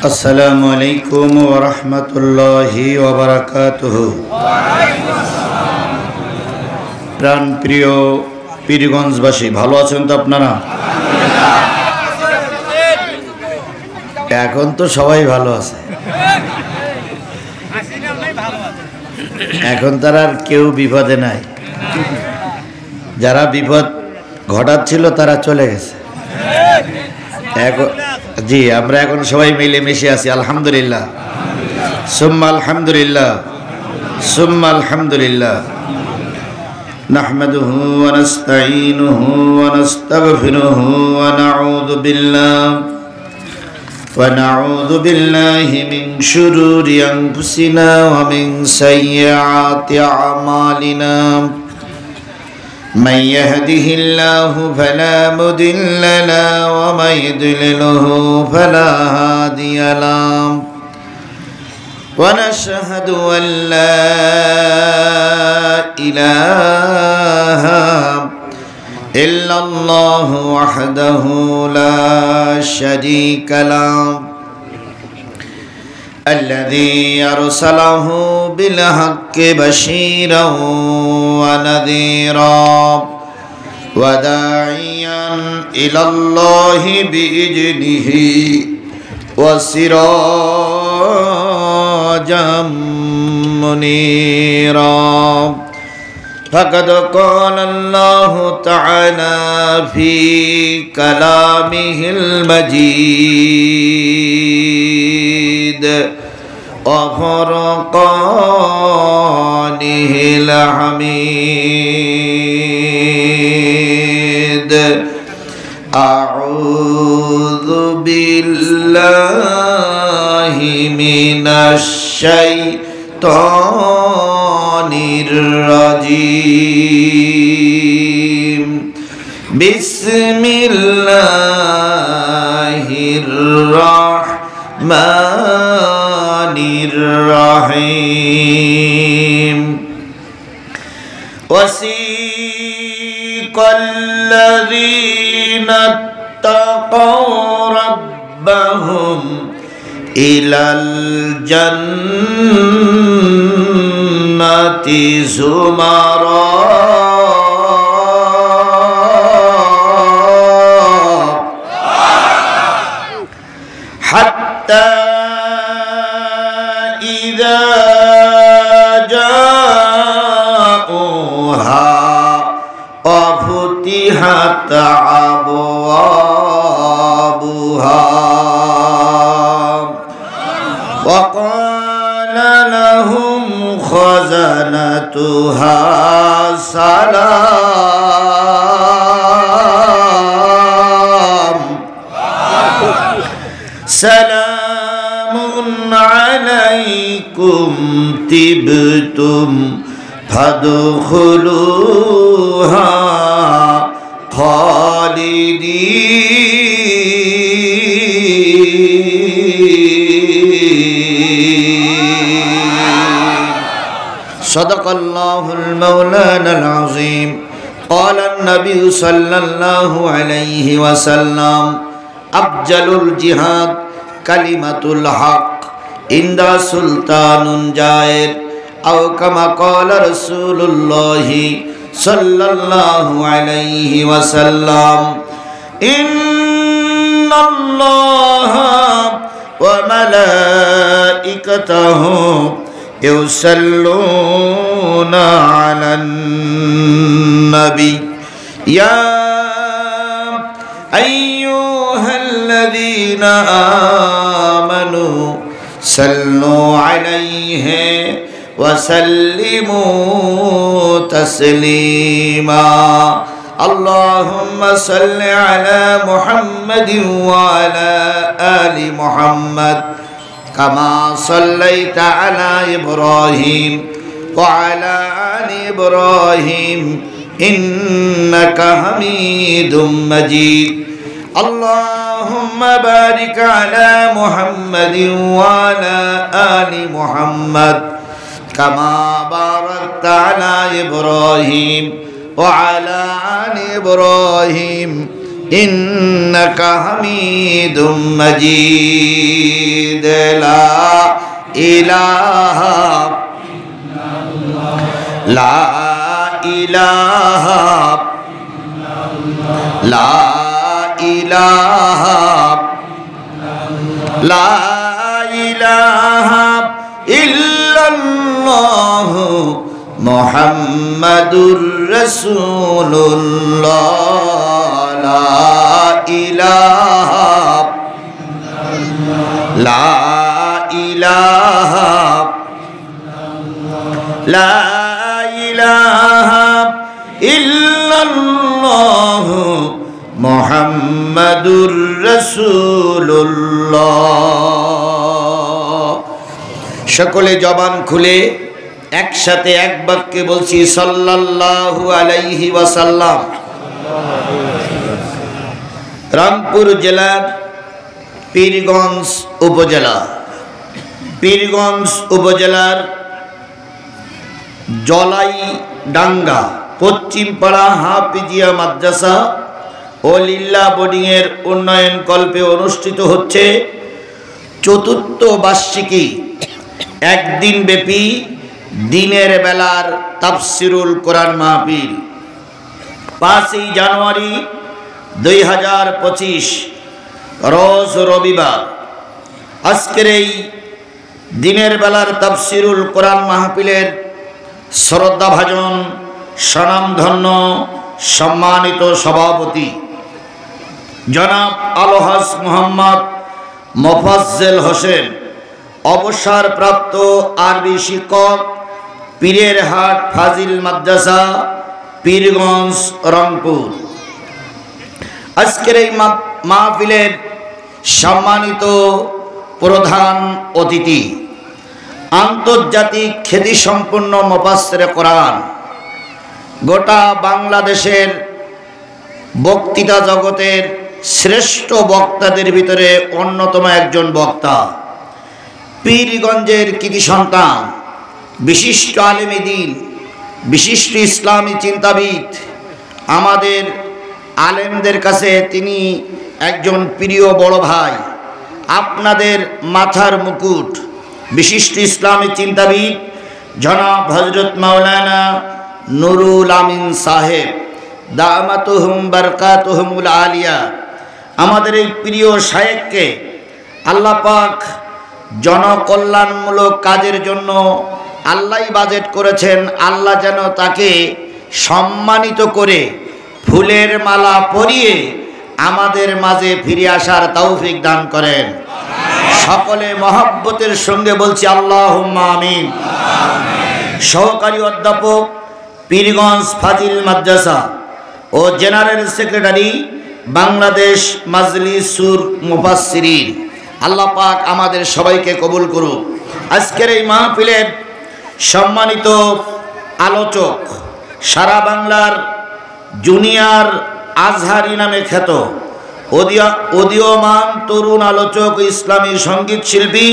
আসসালামু আলাইকুম ওয়া রাহমাতুল্লাহি ওয়া বারাকাতুহু। প্রাণ প্রিয় পীরগঞ্জবাসী, ভালো আছেন তো আপনারা? এখন তো সবাই ভালো আছে, এখন তারা আর কেউ বিপদে নাই। যারা বিপদ ঘটাচ্ছিল তারা চলে গেছে। জি, আমরা এখন সবাই মিলেমিশে আছি, আলহামদুলিল্লাহ, সুম্মা আলহামদুলিল্লাহ, সুম্মা আলহামদুলিল্লাহ। নাহমাদুহু ওয়া নাস্তাঈনুহু ওয়া নাস্তাগফিরুহু ওয়া নাউযু বিল্লাহি মিন শুরুরি আনফুসিনা ওয়া মিন সাইয়্যাতি আ'মালিনা। من يهده الله فلا مضل له ومن يضلله فلا هادي له ونشهد أن لا إله إلا الله وحده لا شريك له الذي أرسله بالحق بشيرا ونذيرا وداعيا إلى الله بإذنه وسراجا منيرا. فقد قال الله تعالى في كلامه المجيد وفرقانه الحميد. أعوذ بالله من الشيطان الرجيم. بسم الله الرحمن الرحيم. وسيق الذين اتقوا ربهم إلى الجنة زمرا حتى إذا جاءوها وفتحت أبوابها وقال لهم خزنتها سلام عليكم طبتم فادخلوها خالدين. صدق الله المولانا العظيم. قال النبي صلى الله عليه وسلم أفضل الجهاد كلمة الحق عند سلطان جائر أو كما قال رسول الله صلى الله عليه وسلم. إن الله وملائكته يصلون على النبي يا أيها الذين آمنوا صلوا عليه وسلموا تسليما. اللهم صل على محمد وعلى آل محمد كما صليت على إبراهيم وعلى آل إبراهيم إنك حميد مجيد. اللهم بارك على محمد وعلى آل محمد كما باركت على إبراهيم وعلى آل إبراهيم ইন্নাকা হামিদুম মাজিদ। লা ইলাহা লা ইলাহা লা ইলাহা লা ইলাহা ইল্লাল্লাহ মুহাম্মাদুর রাসূলুল্লাহ। লা ইলাহা লা ইলাহা লা ইলাহা ইল্লাল্লাহ মুহাম্মাদুর রাসূলুল্লাহ। সকলে জবান খুলে একসাথে এক বাক্যে বলছি সাল্লাল্লাহু আলাইহি ওয়াসাল্লাম। রংপুর জেলার পীরগঞ্জ উপজেলা, পীরগঞ্জ উপজেলার জলাইডাঙ্গা পশ্চিমপাড়া হাফিজিয়া মাদ্রাসা ও লিল্লা বোর্ডিংয়ের উন্নয়ন কল্পে অনুষ্ঠিত হচ্ছে চতুর্থ বার্ষিকী একদিন ব্যাপী দিনের বেলার তাফসিরুল কোরআন মাহফিল। 5ই জানুয়ারি 2025 রোজ রবিবার। আজকের এই দিনের বেলার তাফসিরুল কোরআন মাহফিলের শ্রদ্ধাভাজন স্বনামধন্য সম্মানিত সভাপতি জনাব আলহাজ মোহাম্মদ মোফাজ্জেল হোসেন, অবসরপ্রাপ্ত আরবি শিক্ষক, পীরের হাট ফাজিল মাদ্রাসা, পীরগঞ্জ, রংপুর। আজকের এই মাহফিলের সম্মানিত প্রধান অতিথি আন্তর্জাতিক খ্যাতিসম্পন্ন মুফাসসিরে কোরআন, গোটা বাংলাদেশের বক্তৃতা জগতের শ্রেষ্ঠ বক্তাদের ভিতরে অন্যতম একজন বক্তা, পীরগঞ্জের কৃতি সন্তান, বিশিষ্ট আলেমে দ্বীন, বিশিষ্ট ইসলামী চিন্তাবিদ। আমাদের আলেমদের কাছে তিনি একজন প্রিয় বড় ভাই, আপনাদের মাথার মুকুট, বিশিষ্ট ইসলামী চিন্তাবিদ জনাব হযরত মাওলানা নুরুল আমিন সাহেব দামাতুহুম বারকাতুহুমুল আলিয়া। আমাদের এই প্রিয় শায়েখকে আল্লাহ পাক জনকল্যাণমূলক কাজের জন্য আল্লাহই বাজেট করেছেন। আল্লাহ যেন তাকে সম্মানিত করে ফুলের মালা পরিয়ে আমাদের মাঝে ফিরে আসার তৌফিক দান করেন। সকলে মহব্বতের সঙ্গে বলছি আল্লাহুম্মা আমিন। সহকারী অধ্যাপক, পীরগঞ্জ ফাজিল মাদ্রাসা ও জেনারেল সেক্রেটারি, বাংলাদেশ মাজলিসুর মুফাসসিরিন। আল্লাহ পাক আমাদের সবাইকে কবুল করুক। আজকের এই মাহফিলের সম্মানিত আলোচক, সারা বাংলার জুনিয়র আজহারি নামে খ্যাত উদীয়মান তরুণ আলোচক, ইসলামী সঙ্গীত শিল্পী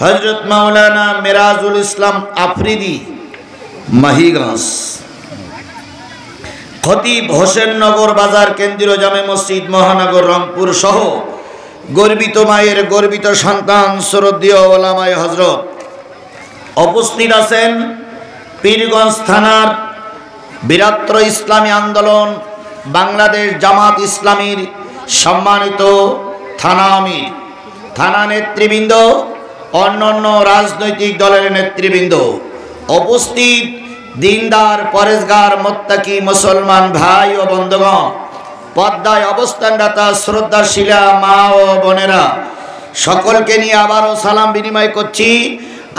হযরত মাওলানা মেরাজুল ইসলাম আফ্রিদি মাহিগঞ্জ, খতিব হোসেননগর বাজার কেন্দ্রীয় জামে মসজিদ মহানগর রংপুর সহ গর্বিত মায়ের গর্বিত সন্তান শ্রদ্ধেয় ওলামায়ে হযরত। উপস্থিত আছেন পীরগঞ্জ থানার বীরাত্র ইসলামী আন্দোলন বাংলাদেশ জামাত ইসলামীর সম্মানিত থানা আমির, থানা নেতৃবৃন্দ, অন্যান্য রাজনৈতিক দলের নেতৃবৃন্দ, উপস্থিত দিনদার পরেজগার মুত্তাকি মুসলমান ভাই ও বন্ধুগণ, পর্দায় অবস্থানরতা শ্রদ্ধাশীলা মা ও বোনেরা, সকলকে নিয়ে আবারও সালাম বিনিময় করছি।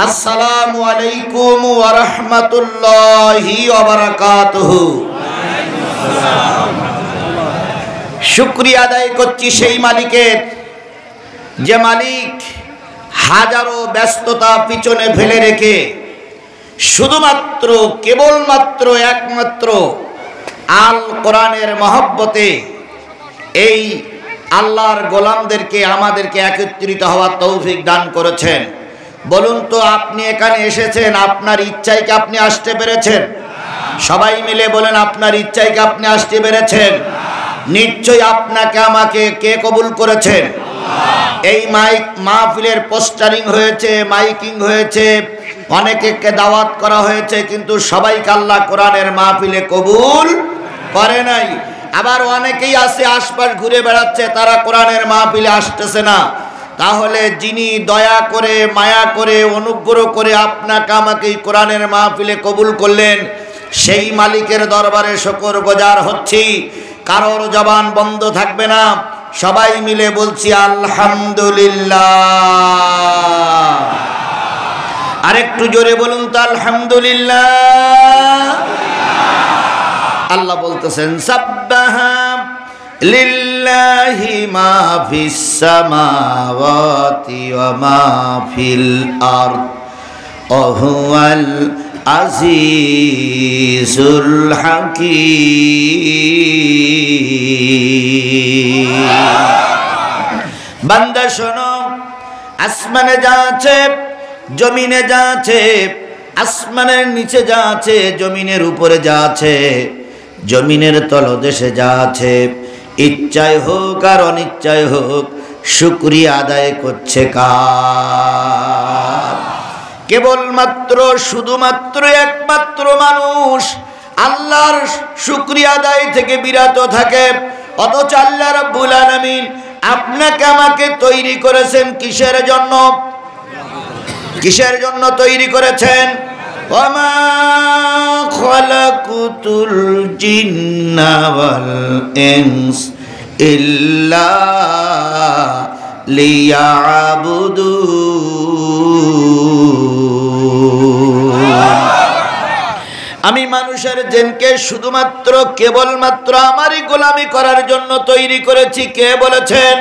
আসসালামু আলাইকুম ওয়া রাহমাতুল্লাহি ওয়া বারাকাতুহু। শুকরিয়া আদায় করছি সেই মালিকের, যে মালিক হাজারো ব্যস্ততা পিছনে ফেলে রেখে শুধুমাত্র কেবলমাত্র একমাত্র আল কোরআনের মহব্বতে এই আল্লাহর গোলামদেরকে আমাদেরকে একত্রিত হওয়ার তৌফিক দান করেছেন। বলুন তো, আপনি এখানে এসেছেন আপনার ইচ্ছায় কি আপনি আসতে পেরেছেন? সবাই মিলে বলেন, আপনার ইচ্ছায় কি আপনি আসতে পেরেছেন? নিশ্চয়ই আপনাকে আমাকে কে কবুল করেছেন? এই মাহফিলের পোস্টারিং হয়েছে, মাইকিং হয়েছে, অনেকে দাওয়াত করা হয়েছে, কিন্তু সবাইকে আল্লাহ কোরআনের মাহফিলে কবুল করে নাই। আবার অনেকেই আছে আশপাশ ঘুরে বেড়াচ্ছে, তারা কোরআনের মাহফিলে আসতেছে না। তাহলে যিনি দয়া করে, মায়া করে, অনুগ্রহ করে আপনাকে আমাকে এই কোরআনের মাহফিলে কবুল করলেন, সেই মালিকের দরবারে শুকর গুজার হচ্ছি। কারোর জবান বন্ধ থাকবে না, সবাই মিলে বলছি আলহামদুলিল্লাহ। আরেকটু জোরে বলুন তো আলহামদুলিল্লাহ। আল্লাহ বলতেছেন সাব্বাহা লিল্লাহি মা ফিস সামাওয়াতি ওয়া মা ফিল আরদ ওয়া হুয়াল আজিজুল হাকীম। বান্দা শোনো, আসমানে যা আছে, জমিনে যা আছে, আসমানের নিচে যা আছে, জমিনের উপরে যা আছে, জমিনের তলদেশে যা আছে, ইচ্ছায় হোক আর অনিচ্ছায় হোক, শুকরিয়া আদায় করছে কার? কেবলমাত্র শুধুমাত্র একমাত্র মানুষ আল্লাহর শুকরিয়া আদায় থেকে বিরত থাকে। অথচ আল্লাহ রাব্বুল আলামিন আপনাকে আমাকে তৈরি করেছেন কিসের জন্য? কিসের জন্য তৈরি করেছেন? ওয়ামা খালাকুতুল জিন্না ওয়াল ইনস ইল্লা লিয়াবুদুন। আমি মানুষের জিনকে শুধুমাত্র কেবলমাত্র আমারই গোলামি করার জন্য তৈরি করেছি। কে বলেছেন?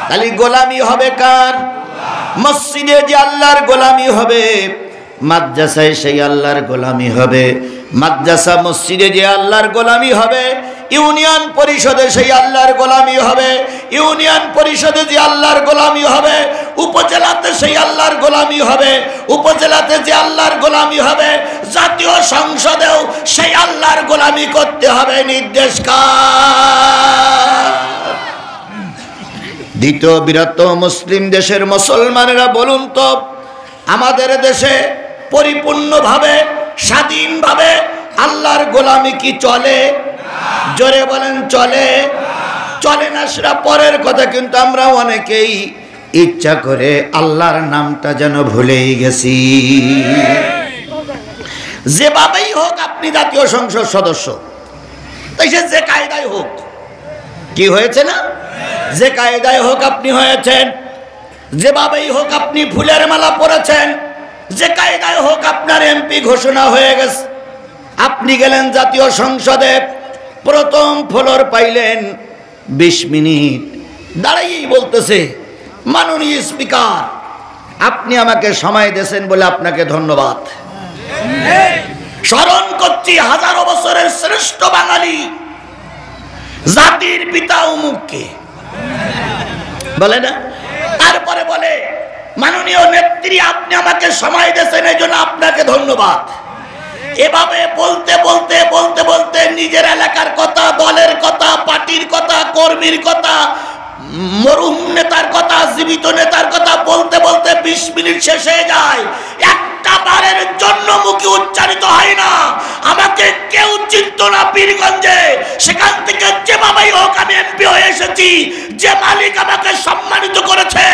তাহলে গোলামি হবে কার? মসজিদে যে আল্লাহর গোলামি হবে, মাদ্রাসায় সেই আল্লাহর গোলামি হবে। মাদ্রাসা মসজিদে যে আল্লাহর গোলামি হবে, ইউনিয়ন পরিষদে সেই আল্লাহর গোলামি হবে। ইউনিয়ন পরিষদে যে আল্লাহর গোলামি হবে, উপজেলাতে সেই আল্লাহর গোলামি হবে। উপজেলাতে যে আল্লাহর গোলামি হবে, জাতীয় সংসদেও সেই আল্লাহর গোলামি করতে হবে। নির্দেশ কার? দ্বিতীয় বৃহত্তম মুসলিম দেশের মুসলমানেরা বলুন তো, আমাদের দেশে পরিপূর্ণভাবে স্বাধীনভাবে আল্লাহর গোলামি কি চলে? জোরে বলেন চলে? চলে না সেটা পরের কথা, কিন্তু আমরা অনেকেই ইচ্ছা করে আল্লাহর নামটা যেন ভুলেই গেছি। যেভাবেই হোক আপনি জাতীয় সংসদ সদস্য, তাই সে যে কায়দায় হোক, কি হয়েছে না? যে কায়দায় হোক আপনি হয়েছেন, যেভাবেই হোক আপনি ফুলের মালা পরেছেন, যে কায়দায় হোক আপনার এমপি ঘোষণা হয়ে গেছে। আপনি গেলেন জাতীয় সংসদে, প্রথম ফ্লোর পাইলেন, 20 মিনিট দাঁড়াইয়েই বলতেছে, মাননীয় স্পিকার আপনি আমাকে সময় দিয়েছেন বলে আপনাকে ধন্যবাদ। স্মরণ করছি হাজারো বছরের শ্রেষ্ঠ বাঙালি, জাতির পিতা অমুককে বলে না। তারপরে বলে, মাননীয় নেত্রী আপনি আমাকে সময় দিয়েছেন এই জন্য আপনাকে ধন্যবাদ। এভাবে বলতে বলতে বলতে বলতে নিজের এলাকার কথা, দলের কথা, পার্টির কথা, কর্মীর কথা, মরহুম নেতার কথা, জীবিত নেতার কথা বলতে বলতে 20 মিনিট শেষ হয়ে যায়। একটা বারের জন্য মুখে উচ্চারিত হয় না, আমাকে কেউ চিনত না পীরগঞ্জে, সেখান থেকে যেভাবেই হোক আমি এমপি হয়ে এসেছি। যে মালিক আমাকে সম্মানিত করেছে,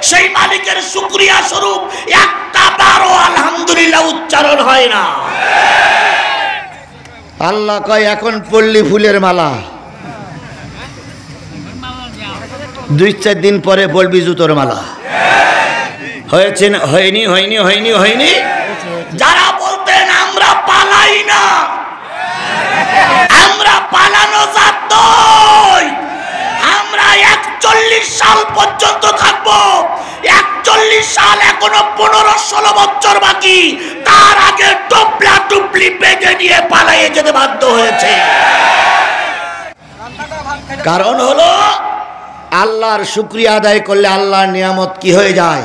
সেই মালিকের শুকরিয়া স্বরূপ একটা বারও আলহামদুলিল্লাহ উচ্চারণ হয় না। আল্লাহ কয় এখন পল্লী ফুলের মালা, 2-4 দিন পরে বলবি জুতোর মালা। হয়েছে না? হয়নি হয়নি হয়নি হয়নি। যারা বলতেন আমরা পালাই না, আমরা পালানো জাত নই, আমরা 41 সাল পর্যন্ত থাকবো। 41 সাল, এখনো 15-16 বছর বাকি। তার আগে টুপলা টুপলি বেঁধে নিয়ে পালাইয়ে যেতে বাধ্য হয়েছে। কারণ হলো আল্লাহর শুকরিয়া আদায় করলে আল্লাহর নিয়ামত কি হয়ে যায়।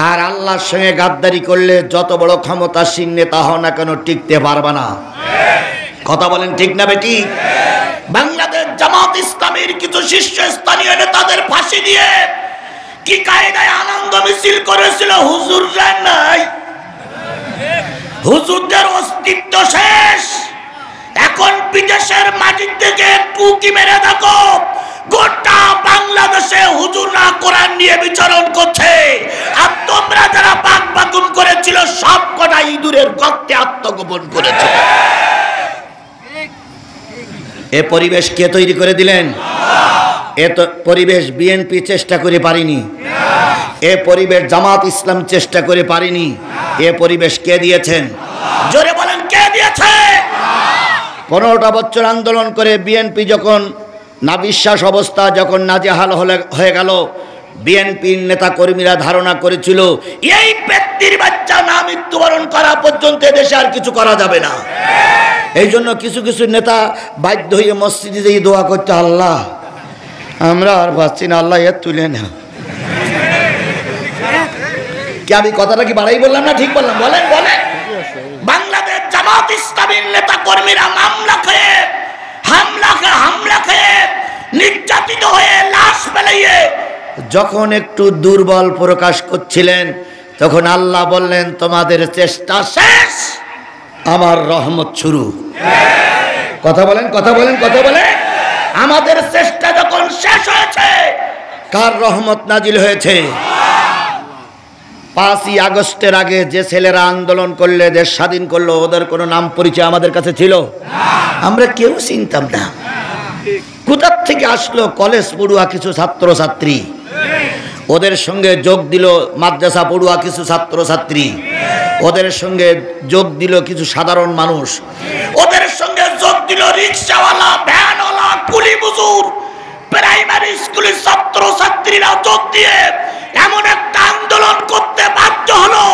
আর আল্লাহর সঙ্গে গাদ্দারি করলে যত বড় ক্ষমতাসীন নেতা হও না কেন টিকতে পারবে না। কথা বলেন ঠিক না বেটি? বাংলাদেশ জামাত ইসলামের কিছু শীর্ষস্থানীয় নেতাদের ফাঁসি দিয়ে কি কায়দায় আনন্দ মিছিল করেছিল হুজুররা নাই, হুজুরদের অস্তিত্ব শেষ। এখন বিদেশের মাটি থেকে টুকি মেরে দেখো, গোটা বাংলাদেশে হুজুররা কোরআন নিয়ে বিচরণ করছে, আর তোমরা যারা পাক বাকুম করেছিল সব কটা ইঁদুরের গর্তে আত্মগোপন করেছে। এ পরিবেশ কে তৈরি করে দিলেন? এ তো পরিবেশ বিএনপি চেষ্টা করে পারিনি, এ পরিবেশ জামাত ইসলাম চেষ্টা করে পারিনি, এ পরিবেশ কে দিয়েছেন? জোরে বলেন কে দিয়েছে? 15টা বছর আন্দোলন করে বিএনপি যখন নাবিশ্বাস অবস্থা, যখন নাজেহাল হয়ে গেল, বিএনপির নেতা কর্মীরা ধারণা করেছিল এই ব্যক্তির বাচ্চা না মৃত্যুবরণ করা পর্যন্ত দেশে আর কিছু করা যাবে না। এই জন্য কিছু কিছু নেতা বাধ্য হয়ে মসজিদে গিয়ে দোয়া করতে, আল্লাহ আমরা আর পাচ্ছি না, আল্লাহ এর তুলে না। কি আমি কথাটা কি বাড়াই বললাম না ঠিক বললাম? বলেন বলেন। বাংলাদেশ জামাত ইসলামীর নেতা কর্মীরা মামলা খেয়ে হামলা খেয়ে নির্যাতিত হয়ে লাশ ফেলিয়ে যখন একটু দুর্বল প্রকাশ করছিলেন, তখন আল্লাহ বললেন তোমাদের চেষ্টা শেষ, আমার রহমত শুরু। কথা বলেন কথা বলেন কথা বলেন। আমাদের চেষ্টা যখন শেষ হয়েছে, কার রহমত নাজিল হয়েছে? 5ই আগস্টের আগে যে ছেলেরা আন্দোলন করলে দেশ স্বাধীন করলো, ওদের কোনো নাম পরিচয় আমাদের কাছে ছিল? আমরা কেউ চিনতাম না। কোথার থেকে আসলো? কলেজ পড়ুয়া কিছু ছাত্রছাত্রী, ওদের সঙ্গে যোগ দিল মাদ্রাসা পড়ুয়া কিছু ছাত্রছাত্রী, ওদের সঙ্গে যোগ দিল কিছু সাধারণ মানুষ, ওদের সঙ্গে যোগ দিল রিক্সাওয়ালা, ভ্যানওয়ালা, কুলি মজুর, প্রাইমারি স্কুলের ছাত্রছাত্রীরা যোগ দিয়ে এমন একটা আন্দোলন করতে বাধ্য হলো,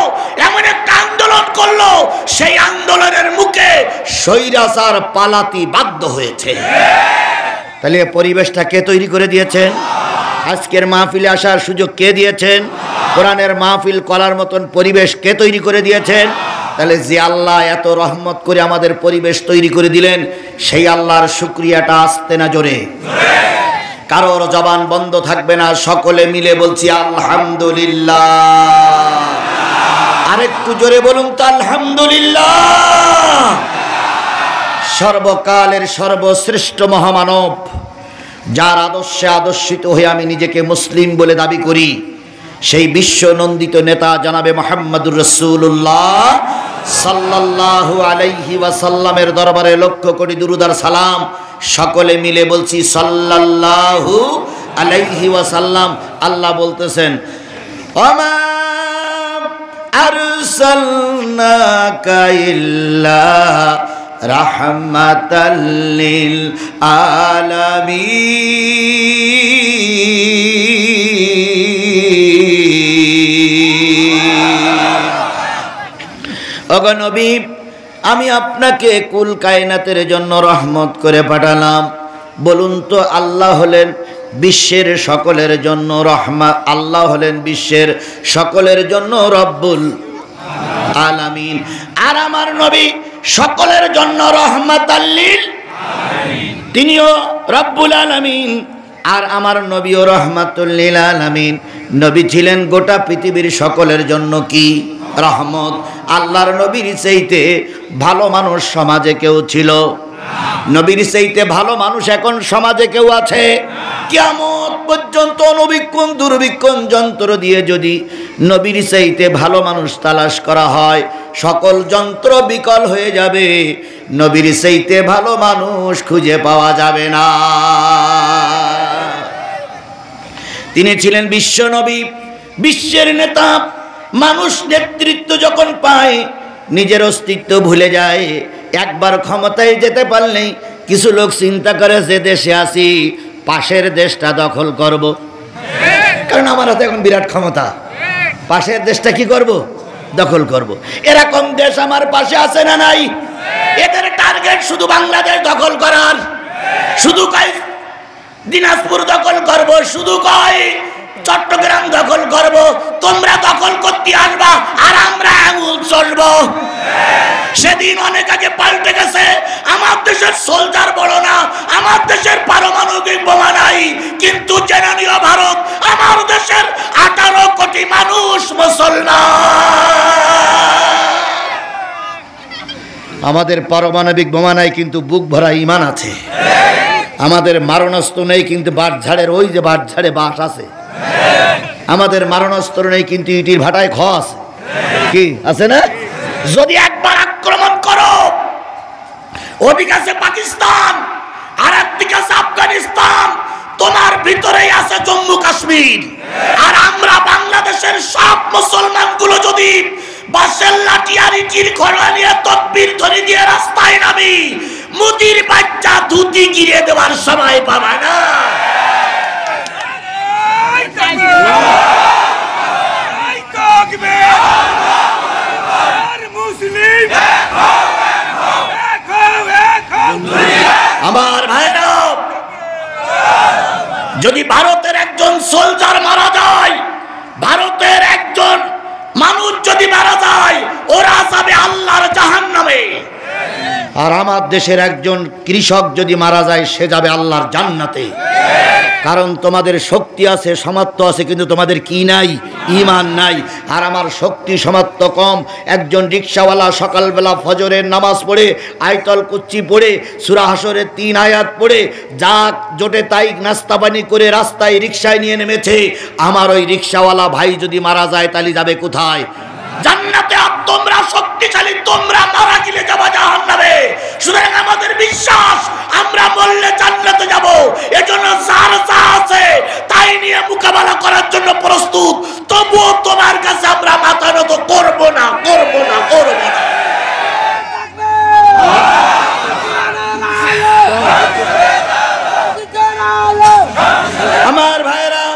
এমন একটা আন্দোলন করলো, সেই আন্দোলনের মুখে স্বৈরাচার পালাতে বাধ্য হয়েছে। তাহলে পরিবেশটা কে তৈরি করে দিয়েছেন? আজকের মাহফিলে আসার সুযোগ কে দিয়েছেন? কোরআনের মাহফিল করার মতন পরিবেশ কে তৈরি করে দিয়েছেন? তাহলে যে আল্লাহ এত রহমত করে আমাদের পরিবেশ তৈরি করে দিলেন, সেই আল্লাহর শুকরিয়াটা আসতে না জোরে? কারোর জবান বন্ধ থাকবে না, সকলে মিলে বলছি আলহামদুলিল্লাহ। আরেকটু জোরে বলুন তো আলহামদুলিল্লাহ। সর্বকালের সর্বশ্রেষ্ঠ মহামানব, যার আদর্শে আদর্শিত হয়ে আমি নিজেকে মুসলিম বলে দাবি করি, সেই বিশ্ব নন্দিত নেতা জনাবে মুহাম্মদুর রাসূলুল্লাহ সাল্লাল্লাহু আলাইহি ওয়াসাল্লামের দরবারে লক্ষ কোটি দুরূদ আর সালাম। সকলে মিলে বলছি সাল্লাল্লাহু আলাইহি ওয়াসাল্লাম। আল্লাহ বলতেছেন ওমা আরসালনাকা ইল্লা রাহমাতাল লিল আলামিন। ওগো নবী, আমি আপনাকে কুল কায়নাতের জন্য রহমত করে পাঠালাম। বলুন তো আল্লাহ হলেন বিশ্বের সকলের জন্য রহমত, আল্লাহ হলেন বিশ্বের সকলের জন্য রব্বুল আলামিন, আর আমার নবী সকলের জন্য রহমাতাল লিল আলামিন, তিনিও রব্বুল আলামিন, আর আমার নবীও রহমাতুল লিল আলামিন। নবী ছিলেন গোটা পৃথিবীর সকলের জন্য কি রহমত। আল্লাহর নবীর চাইতে ভালো মানুষ সমাজে কেউ ছিল? নবীর চাইতে ভালো মানুষ এখন সমাজে কেউ আছে? কিয়ামত পর্যন্ত অনবীক্ষণ দুর্বীক্ষণ যন্ত্র দিয়ে যদি নবীর চাইতে ভালো মানুষ তালাশ করা হয়, সকল যন্ত্র বিকল হয়ে যাবে, নবীর চাইতে ভালো মানুষ খুঁজে পাওয়া যাবে না। তিনি ছিলেন বিশ্ব নবী, বিশ্বের নেতা। মানুষ নেতৃত্ব যখন পায়, নিজের অস্তিত্ব ভুলে যায়। একবার ক্ষমতায় যেতে পারলেই কিছু লোক চিন্তা করে যে দেশে আসি পাশের দেশটা দখল করব, কারণ আমার হাতে এখন বিরাট ক্ষমতা, পাশের দেশটা কি করব? দখল করব। এরকম দেশ আমার পাশে আছে না নাই? এদের টার্গেট শুধু বাংলাদেশ দখল করার, শুধু কয় দিনাজপুর দখল করব, শুধু কয় চট্টগ্রাম দখল করব। তোমরা দখল করতে আসবা আর আমরা আঙুল চলবো। সেদিন অনেক আগে পাল্টে গেছে। আমার দেশের সোলজার বড় না, আমার দেশের পারমাণবিক বোমা নাই, কিন্তু জেনে নিও ভারত, আমার দেশের 18 কোটি মানুষ মুসলমান। আমাদের পারমাণবিক বোমা নাই, কিন্তু বুক ভরা ঈমান আছে। আমাদের মারণাস্ত্র নেই, কিন্তু বাঁশঝাড়ের ওই যে বাঁশঝাড়ে বাঁশ আছে। আমাদের মারণাস্ত্র নেই, কিন্তু ইটির ভাটায় খ আছে। কি আছে না? যদি একবার আক্রমণ করো, ওদিকে আছে পাকিস্তান আর একদিকে আছে আফগানিস্তান, তোমার ভিতরেই আছে জম্মু কাশ্মীর। আর আমরা বাংলাদেশের সব মুসলমানগুলো যদি বাসের লাঠি আর ইটির খড়া নিয়ে তকবীর ধ্বনি দিয়ে রাস্তায় নামি, মুদির বাচ্চা ধুতি গিরে দেওয়ার সময় পাবা না। আমার ভাইরা, যদি ভারতের একজন সোলজার মারা যায়, ভারতের একজন মানুষ যদি মারা যায়, ওরা যাবে আল্লাহর জাহান্নামে। আর আমার দেশের একজন কৃষক যদি মারা যায়, সে যাবে আল্লাহর জান্নাতে। কারণ তোমাদের শক্তি আছে, সামর্থ্য আছে, কিন্তু তোমাদের কি নাই? ঈমান নাই। আর আমার শক্তি সামর্থ্য কম। একজন রিকশাওয়ালা সকালবেলা ফজরের নামাজ পড়ে, আয়াতুল কুরসি পড়ে, সূরা হাসরের 3 আয়াত পড়ে, যা জোটে তাই নাস্তা পানি করে রাস্তায় রিকশায় নিয়ে নেমেছে। আমার ওই রিকশাওয়ালা ভাই যদি মারা যায়, তাহলে যাবে কোথায়? জান্নাতে। আর তোমরা শক্তিশালী, তোমরা মারা গেলে যাবা জাহান্নামে। সুতরাং আমাদের বিশ্বাস, আমরা মরলে জান্নাতে যাব। এজন্য যার যা আছে তাই নিয়ে মোকাবেলা করার জন্য প্রস্তুত। তবুও তোমার কাছে আমরা মাথা নত করব না, করব না, করব না। আমার ভাইরা,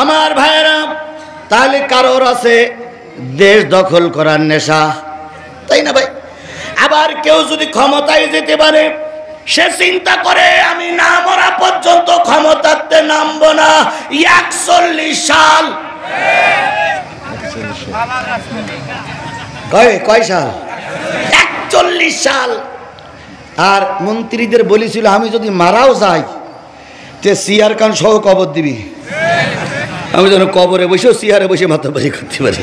আমার ভাইরা, তাহলে কারোর আছে দেশ দখল করার নেশা, তাই না ভাই? আবার কেউ যদি ক্ষমতায় যেতে পারে, সে চিন্তা করে আমি না মরা পর্যন্ত ক্ষমতাতে নামবো না। 41 সাল, কয় সাল? 41 সাল। আর মন্ত্রীদের বলেছিল, আমি যদি মারাও যাই, তে সিয়ার খান সহ কবর দিবি, আমি যেন কবরে বসে চেয়ারে বসে মাতাবাড়ি করতে পারি।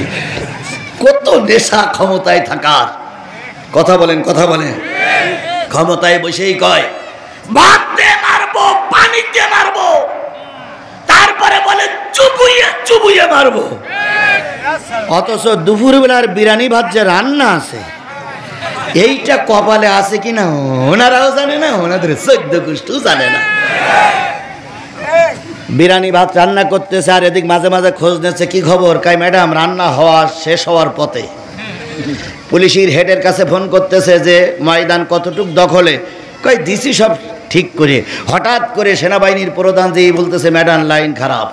কত নেশা ক্ষমতায় থাকার। কথা বলেন, কথা বলেন। ক্ষমতায় বসেই কয় ভাত দিয়ে মারবো, পানিতে মারবো, তারপরে বলে চুবুইয়ে চুবুইয়ে মারবো। অথচ দুপুরবেলার বিরিয়ানি ভাত যে রান্না আছে, এইটা কপালে আছে কিনা ওনারাও জানে না, ওনাদের 14 গোষ্ঠীও জানে না। বিরিয়ানি ভাত রান্না করতেছে, আর এদিক মাঝে মাঝে খোঁজ নিচ্ছে, কি খবর? কয় ম্যাডাম, রান্না শেষ হওয়ার পথে। পুলিশের হেডের কাছে ফোন করতেছে যে ময়দান কতটুক দখলে। কয় দিছি সব ঠিক করে। হঠাৎ করে সেনাবাহিনীর প্রধান যে বলতেছে, ম্যাডাম লাইন খারাপ।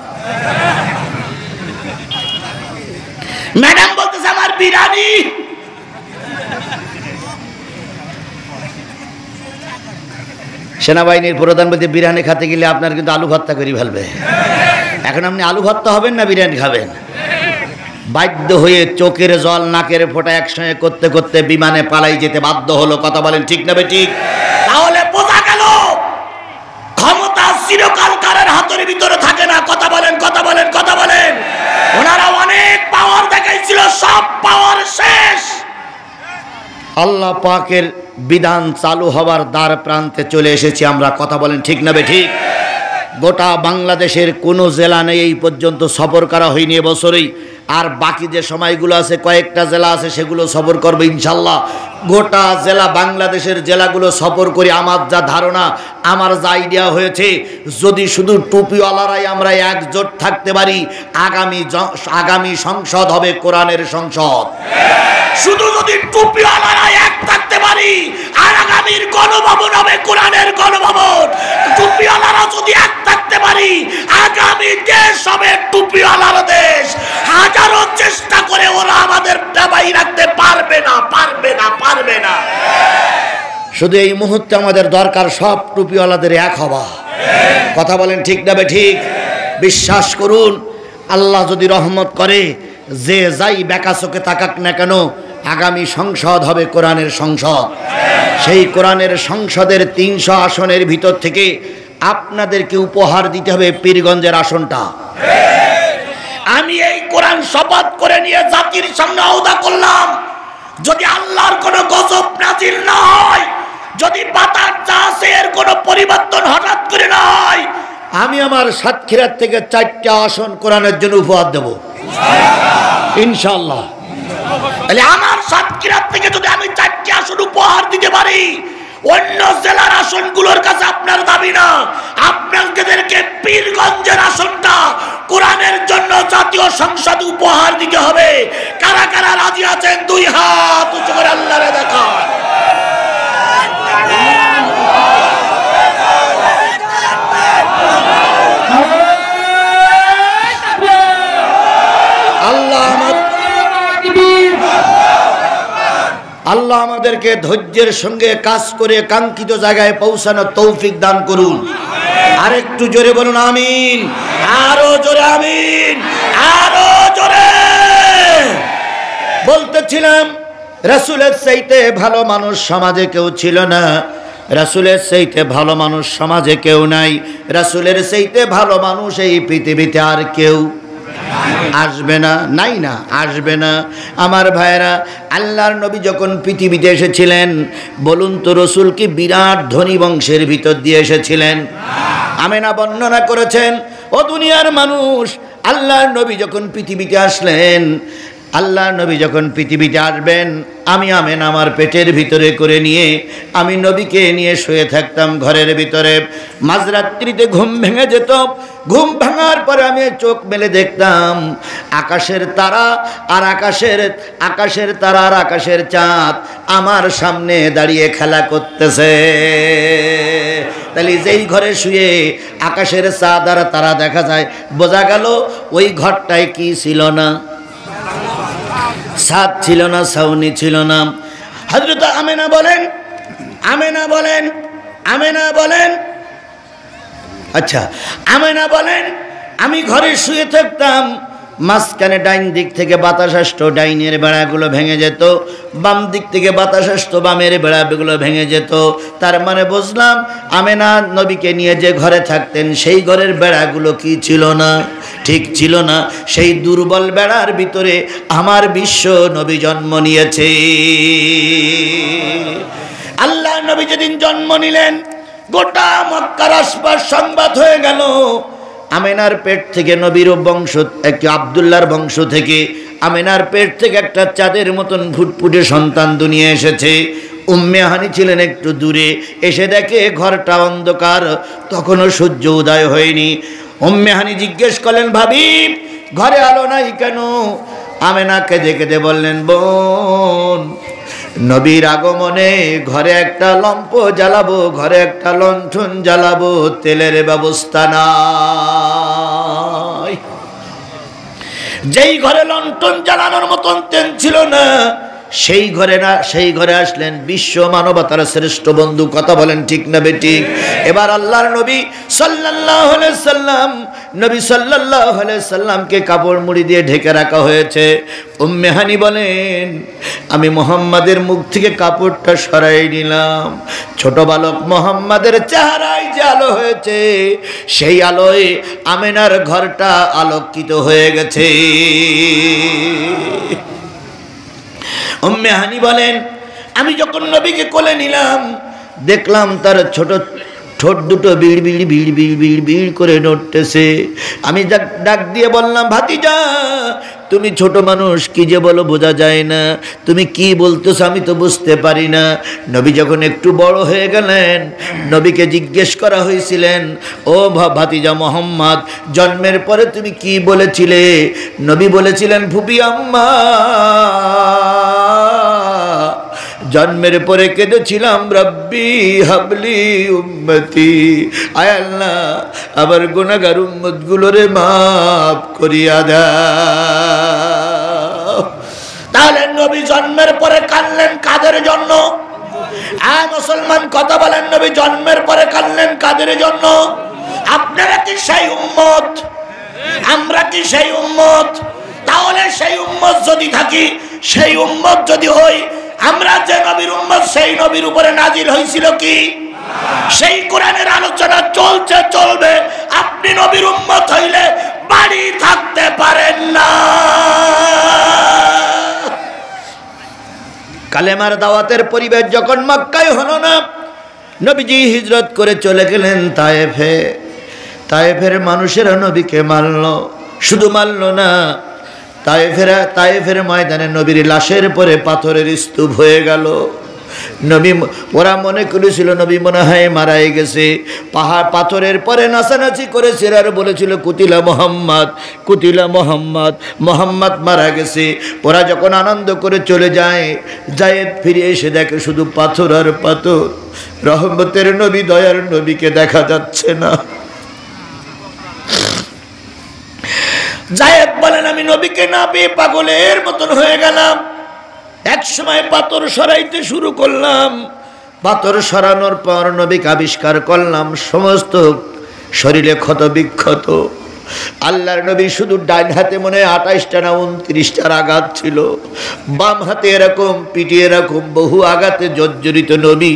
ম্যাডাম বলতেছে আমার বিরিয়ানি। সেনাবাহিনীর প্রধান বলতে, বিরিয়ানি খেতে গেলে আপনার কিন্তু আলু ভর্তা করে ফেলবে। এখন আপনি আলু ভর্তা হবেন না বিরিয়ানি খাবেন? বাধ্য হয়ে চোখের জল নাকের ফোঁটা একসঙ্গে করতে করতে বিমানে পালাই যেতে বাধ্য হলো। কথা বলেন ঠিক না ঠিক? তাহলে বোঝা গেল ক্ষমতা চিরকাল কারের হাতের ভিতরে থাকে না। কথা বলেন, কথা বলেন, কথা বলেন। ওনারা অনেক পাওয়ার দেখাইছিল, সব পাওয়ার শেষ। আল্লাহ পাকের বিধান চালু হওয়ার দ্বার প্রান্তে চলে এসেছি আমরা। কথা বলেন ঠিক না ঠিক? গোটা বাংলাদেশের কোনো জেলা নেই এই পর্যন্ত সফর করা হয়নি এবছরেই। আর বাকি যে সময়গুলো আছে, কয়েকটা জেলা আছে, সেগুলো সফর করবে ইনশাল্লাহ। গোটা জেলা, বাংলাদেশের জেলাগুলো সফর করে আমার যা ধারণা, আমার যা আইডিয়া হয়েছে, যদি শুধু টুপিওয়ালারাই আমরা একজোট থাকতে পারি, আগামী সংসদ হবে কোরআনের সংসদ। শুধু যদি টুপিওয়ালারা এক থাকতে পারি, আর আগামীর গণভবন হবে কোরআনের গণভবন। টুপিওয়ালারা যদি এক থাকতে পারি, আগামী দেশ হবে টুপিওয়ালার দেশ। হাজারো চেষ্টা করে ওরা আমাদের দাবাই রাখতে পারবে না, পারবে না, পারবে না। শুধু এই মুহূর্তে আমাদের দরকার সব টুপিওয়ালাদের এক হওয়া। কথা বলেন ঠিক না ঠিক? বিশ্বাস করুন, আল্লাহ যদি রহমত করে, যে যাই বেকা চোখে তাকাক না কেন, আগামী সংসদ হবে কোরআনের সংসদ। সেই কোরআনের সংসদের 300 আসনের ভিতর থেকে আপনাদেরকে উপহার দিতে হবে পীরগঞ্জের আসনটা। আমি এই কোরআন শপথ করে নিয়ে জাতির সামনে আওদা করলাম, যদি আল্লাহর কোনো গজব নাজিল না হয়, যদি বাতাস যা আছে এর কোনো পরিবর্তন হঠাৎ করে না হয়, আমি আমার সাতক্ষীরার থেকে 4টা আসন কোরআনের জন্য উপহার দেব ইনশাআল্লাহ। তাহলে আমার সাতক্ষীরার থেকে যদি আমি 4টি আসন উপহার দিতে পারি, অন্য জেলার আসনগুলোর কাছে আপনার দাবি না, আপনাদেরকে পীরগঞ্জের আসনটা কোরআনের জন্য জাতীয় সংসদ উপহার দিতে হবে। কারা কারা রাজি আছেন 2 হাত উঁচু করে আল্লাহরে দেখান। আল্লাহ আমাদেরকে ধৈর্যের সঙ্গে কাজ করে কাঙ্ক্ষিত জায়গায় পৌঁছানোর তৌফিক দান করুন। আর একটু জোরে বলুন আমিন, আরো জোরে আমিন, আরো জোরে। বলতেছিলাম রাসূলের চাইতে ভালো মানুষ সমাজে কেউ ছিল না, রাসূলের চাইতে ভালো মানুষ সমাজে কেউ নাই, রাসূলের চাইতে ভালো মানুষ এই পৃথিবীতে আর কেউ আসবে না, নাই না, আসবে না। আমার ভাইরা, আল্লাহর নবী যখন পৃথিবীতে এসেছিলেন, বলুন তো রসুল কি বিরাট ধনী বংশের ভিতর দিয়ে এসেছিলেন? আমেনা বর্ণনা করেছেন, ও দুনিয়ার মানুষ, আল্লাহর নবী যখন পৃথিবীতে আসলেন, আল্লাহর নবী যখন পৃথিবীতে আসবেন, আমি আমেনা আমার পেটের ভিতরে করে নিয়ে আমি নবীকে নিয়ে শুয়ে থাকতাম ঘরের ভিতরে। মাঝরাত্রিতে ঘুম ভেঙে যেত, ঘুম ভাঙার পরে আমি চোখ মেলে দেখতাম আকাশের তারা আর আকাশের তারা আর আকাশের চাঁদ আমার সামনে দাঁড়িয়ে খেলা করতেছে। তাহলে যেই ঘরে শুয়ে আকাশের চাঁদ আর তারা দেখা যায়, বোঝা গেল ওই ঘরটায় কি ছিল না? ছাদ ছিল না, ছাউনি ছিল না। হযরত আমেনা বলেন, আচ্ছা আমেনা বলেন, আমি ঘরে শুয়ে থাকতাম, মাঝখানে ডাইন দিক থেকে বাতাস আসতো, ডাইনের বেড়াগুলো ভেঙে যেত, বাম দিক থেকে বাতাস আসতো, বামের বেড়াগুলো ভেঙে যেত। তার মানে বুঝলাম আমেনা নবীকে নিয়ে যে ঘরে থাকতেন সেই ঘরের বেড়াগুলো কি ছিল না? ঠিক ছিল না। সেই দুর্বল বেড়ার ভিতরে আমার বিশ্ব নবী জন্ম নিয়েছে। আল্লাহ নবী যেদিন জন্ম নিলেন, গোটা মক্কার আশপাশ সংবাদ হয়ে গেল, আমেনার পেট থেকে নবীর বংশ, একটি আব্দুল্লাহর বংশ থেকে আমেনার পেট থেকে একটা চাঁদের মতন ফুটফুটে সন্তান দুনিয়া এসেছে। উম্মে হানি ছিলেন একটু দূরে, এসে দেখে ঘরটা অন্ধকার, তখনও সূর্য উদয় হয়নি। উম্মে হানি জিজ্ঞেস করলেন, ভাবি ঘরে আলো নাই কেন? আমেনা কেঁদে কেঁদে বললেন, বোন, নবীর আগমনে ঘরে একটা লম্প জ্বালাবো, ঘরে একটা লণ্ঠন জ্বালাবো, তেলের ব্যবস্থা নাই। যেই ঘরে লণ্ঠন জ্বালানোর মতন তেল ছিল না, সেই ঘরে আসলেন বিশ্ব মানবতার শ্রেষ্ঠ বন্ধু। কথা বলেন ঠিক না বেঠিক? এবার আল্লাহর নবী সাল্লাল্লাহু আলাইহি সাল্লামকে কাপড় মুড়ি দিয়ে ঢেকে রাখা হয়েছে। উম্মে হানি বলেন, আমি মুহাম্মাদের মুখ থেকে কাপড়টা সরাই নিলাম, ছোট বালক মুহাম্মাদের চেহারায় যে আলো হয়েছে, সেই আলোয় আমেনার ঘরটা আলোকিত হয়ে গেছে। উম্মে হানি বলেন, আমি যখন নবীকে কোলে নিলাম, দেখলাম তার ছোট ঠোঁট দুটো বিড় বিড় বিড় বিড় বিড় বিড় করে নড়তেছে। আমি ডাক দিয়ে বললাম, ভাতিজা, তুমি ছোট মানুষ, কি যে বলো বোঝা যায় না, তুমি কি বলতেছো আমি তো বুঝতে পারি না। নবী যখন একটু বড় হয়ে গেলেন, নবীকে জিজ্ঞেস করা হয়েছিলেন, ও ভাতিজা মোহাম্মদ, জন্মের পরে তুমি কি বলেছিলে? নবী বলেছিলেন, ফুপি আম্মা, জন্মের পরে কেঁদেছিলাম, রব্বি হাবলি উম্মতি, আয় আল্লাহ আবার গুনাহগার উম্মতগুলোরে মাফ করিয়া দাও। তাহলে নবী জন্মের পরে কাঁদলেন কাদের জন্য? মুসলমান কথা বলেন, নবী জন্মের পরে কাঁদলেন কাদের জন্য? আপনারা কি সেই উম্মত? আমরা কি সেই উম্মত? তাহলে সেই উম্মত যদি থাকি, সেই উম্মত যদি হই, আমরা যে নবীর উম্মত সেই নবীর উপরে নাজিল হয়েছিল কি? সেই কোরআনের আলোচনা চলছে, চলবে। আপনি নবীর উম্মত হইলে বাড়ি থাকতে পারেন না। কালেমার দাওয়াতের পরিবেশ যখন মক্কায় হলো না, নবীজি হিজরত করে চলে গেলেন তায়েফে। তায়েফের মানুষেরা নবীকে মারল, শুধু মারল না, তায়েফের ময়দানে নবীর লাশের পরে পাথরের স্তূপ হয়ে গেল। নবী, ওরা মনে করেছিল নবী মনে হয় মারাই গেছে। পাথরের পরে নাচানাচি করেছে আর বলেছিল কুতিলা মোহাম্মদ, কুতিলা মোহাম্মদ, মোহাম্মদ মারা গেছে। ওরা যখন আনন্দ করে চলে যায়, জায়েদ ফিরে এসে দেখে শুধু পাথর আর পাথর। রহমতের নবী, দয়ার নবীকে দেখা যাচ্ছে না। জায়েদ বলেন, আমি নবীকে না পেয়ে পাগলের মতন হয়ে গেলাম। এক সময় পাথর সরাইতে শুরু করলাম। পাথর সরানোর পর নবীকে আবিষ্কার করলাম সমস্ত শরীরে ক্ষত বিক্ষত। আল্লাহর নবী শুধু ডান হাতে মনে হয় 28টা না 29টার আঘাত ছিল, বাম হাতে এরকম, পিঠে এরকম বহু আঘাতে জর্জরিত নবী।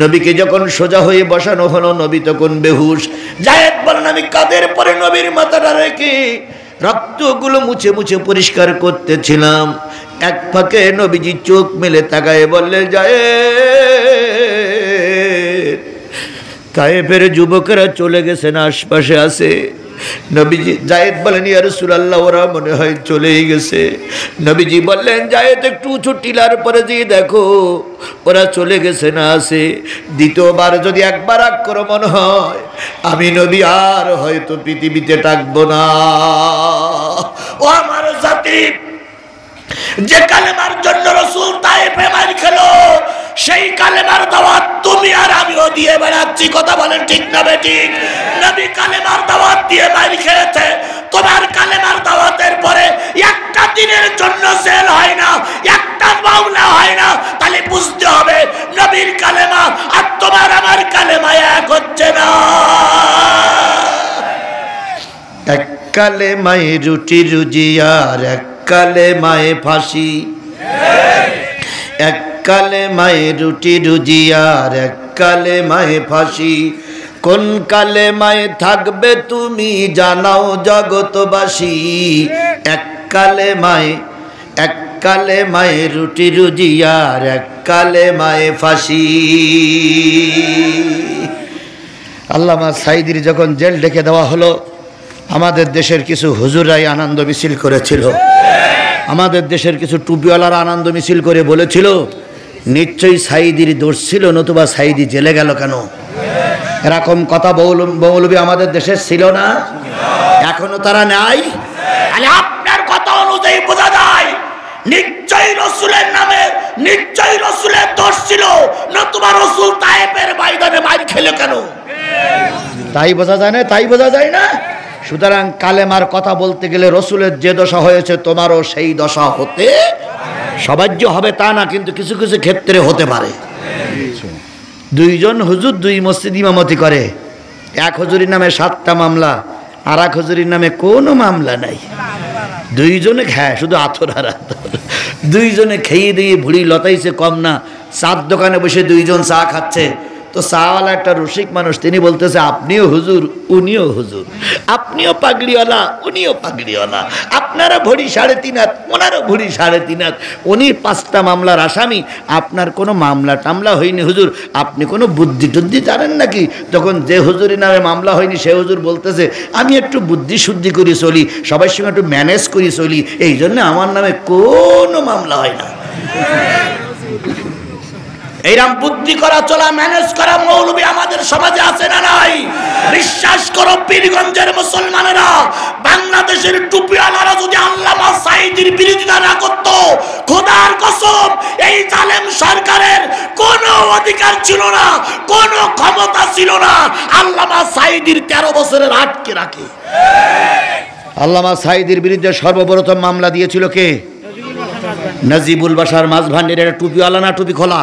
নবীকে যখন সোজা হয়ে বসানো হলো, নবী তখন বেহুশ। জায়েদ বলেন, আমি কাঁধের পরে নবীর মাথাটা রেখে রক্তগুলো মুছে মুছে পরিষ্কার করতেছিলাম। এক ফাঁকে নবীজি চোখ মেলে তাকায় বললেন, জায়েদ, তায়েফের যুবকেরা চলে গেছেন, আশপাশে আছে। নবীজি, জায়েদ বলেন, ইয়া রাসূলুল্লাহ, ওরা মনে হয় চলেই গেছে। নবীজি বললেন, জায়েদ একটু উঁচু টিলার পরে দিয়ে দেখো ওরা চলে গেছে না আছে। দ্বিতীয়বার যদি একবার আক্রমণ হয়, আমি নবী আর হয়তো পৃথিবীতে থাকবো না। ও আমার জাতি, যে কালেমার জন্য রাসূল তায়েফে মার খেলো, সেই কালেমার দাওয়াত তুমি আর আমিও দিয়ে বেড়াচ্ছি। কথা বলেন ঠিক না বেঠিক? নবী কালেমার দাওয়াত দিয়ে মার খেয়েছে, তোমার কালেমার দাওয়াতের পরে একটা দিনের জন্য জেল হয় না, একটা মামলা হয় না। তাহলে বুঝতে হবে নবীর কালেমা আর তোমার আমার কালেমা এক হচ্ছে না। এক কালেমায় রুটি রুজি আর এক কালেমায় ফাঁসি, এক কালেমায় রুটি রুজি আর এক কালেমায় ফাঁসি। কোন কালেমায় থাকবে তুমি জানাও জগতবাসী। এক কালেমায় রুটি রুজি আর এক কালেমায় ফাঁসি। আল্লামা সাঈদীর যখন জেল ডেকে দেওয়া হলো, আমাদের দেশের কিছু হুজুরাই আনন্দ মিছিল করেছিল। আমাদের দেশের কিছু টুপিওয়ালারা আনন্দ মিছিল করে বলেছিল, নিশ্চয়ই সাঈদীর দোষ ছিল, নতুবা সাঈদী জেলে গেল কেন? এরকম কথা মৌলবী আমাদের দেশে ছিল না, এখনো তারা নাই। আপনার কথা অনুযায়ী বোঝা যায় নিশ্চয়ই রসুলের নামে, নিশ্চয়ই রসুলের দোষ ছিল, নতুবা রসুল তায়েফের ময়দানে মার খেলো কেন? তাই বোঝা যায় না, তাই বোঝা যায় না। সুতরাং কালেমার কথা বলতে গেলে রসুলের যে দশা হয়েছে তোমারও সেই দশা হতে, সবার যে হবে তা না, কিন্তু কিছু কিছু ক্ষেত্রে হতে পারে। দুইজন হুজুর দুই মসজিদ ইমামতি করে, এক হুজুরির নামে 7টা মামলা, আর এক হুজুরির নামে কোনো মামলা নাই। দুইজনে খায় শুধু আথর আর আথর, দুইজনে খেয়ে দিয়ে ভুড়ি লতাইছে কম না। চার দোকানে বসে দুইজন চা খাচ্ছে, তো চাওয়ালা একটা রসিক মানুষ, তিনি বলতেছে আপনিও হুজুর উনিও হুজুর, আপনিও পাগড়িওয়ালা উনিও পাগড়িওয়ালা, আপনারও ভরি 3.5 হাত ওনারও ভরি 3.5 হাত, উনি 5টা মামলার আসামি, আপনার কোনো মামলা টামলা হয়নি হুজুর, আপনি কোনো বুদ্ধি টুদ্ধি জানেন নাকি? তখন যে হুজুরের নামে মামলা হয়নি সে হুজুর বলতেছে আমি একটু বুদ্ধি শুদ্ধি করে চলি, সবার সঙ্গে একটু ম্যানেজ করে চলি, এই জন্য আমার নামে কোনো মামলা হয় না। এইরকম বুদ্ধি করা চলা ম্যানেজ করা মৌলবী আমাদের সমাজে আছে না নাই? বিশ্বাস করো পীরগঞ্জের মুসলমানেরা, বাংলাদেশের টুপিওয়ালারা যদি আল্লামা সাঈদীর বিরোধিতা না করত, খোদার কসম এই জালেম সরকারের কোনো অধিকার ছিল না, কোনো ক্ষমতা ছিল না আল্লামা সাঈদীর 13 বছরের আটকে রাখে। আল্লামা সাঈদীর বিরুদ্ধে সর্বপ্রথম মামলা দিয়েছিল কে? নাজিবুল বাশার মাঝভান্ডারী। এটা টুপিওয়ালা না টুপি খোলা?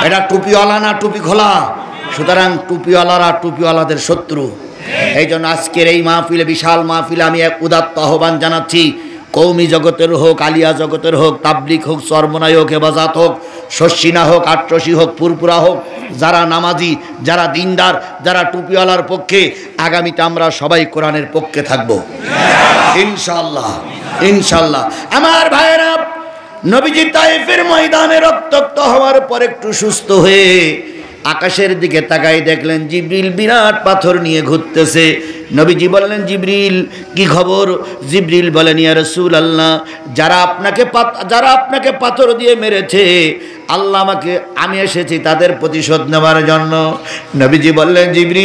এটা টুপিওয়ালা না টুপি খোলা? সুতরাং টুপিওয়ালারা টুপিওয়ালাদের শত্রু। এই জন্য আজকের এই মাহফিলে, বিশাল মাহফিলে আমি এক উদাত্ত আহ্বান জানাচ্ছি, কৌমি জগতের হোক, আলিয়া জগতের হোক, তাবলিগ হোক, চরমনাই হোক, হেফাজত হোক, শস্যিনা হোক, আট্রসি হোক, ফুরপুরা হোক, যারা নামাজি, যারা দিনদার, যারা টুপিওয়ালার পক্ষে, আগামীতে আমরা সবাই কোরআনের পক্ষে থাকব ইনশাআল্লাহ, ইনশাআল্লাহ। আমার ভাইয়েরা, নবীজি তায়েফের ময়দানে রক্তাক্ত হওয়ার পর একটু সুস্থ হয়ে আকাশের দিকে তাকাই দেখলেন জিবরিল বিরাট পাথর নিয়ে ঘুরতেছে। নবীজি বললেন, জিবরিল কি খবর? জিবরিল বলেন, ইয়া রাসূলুল্লাহ, যারা আপনাকে পাথর দিয়ে মেরেছে, আল্লাহ আমি এসেছি তাদের প্রতিশোধ নেওয়ার জন্য। নবীজি বললেন, জিবরিল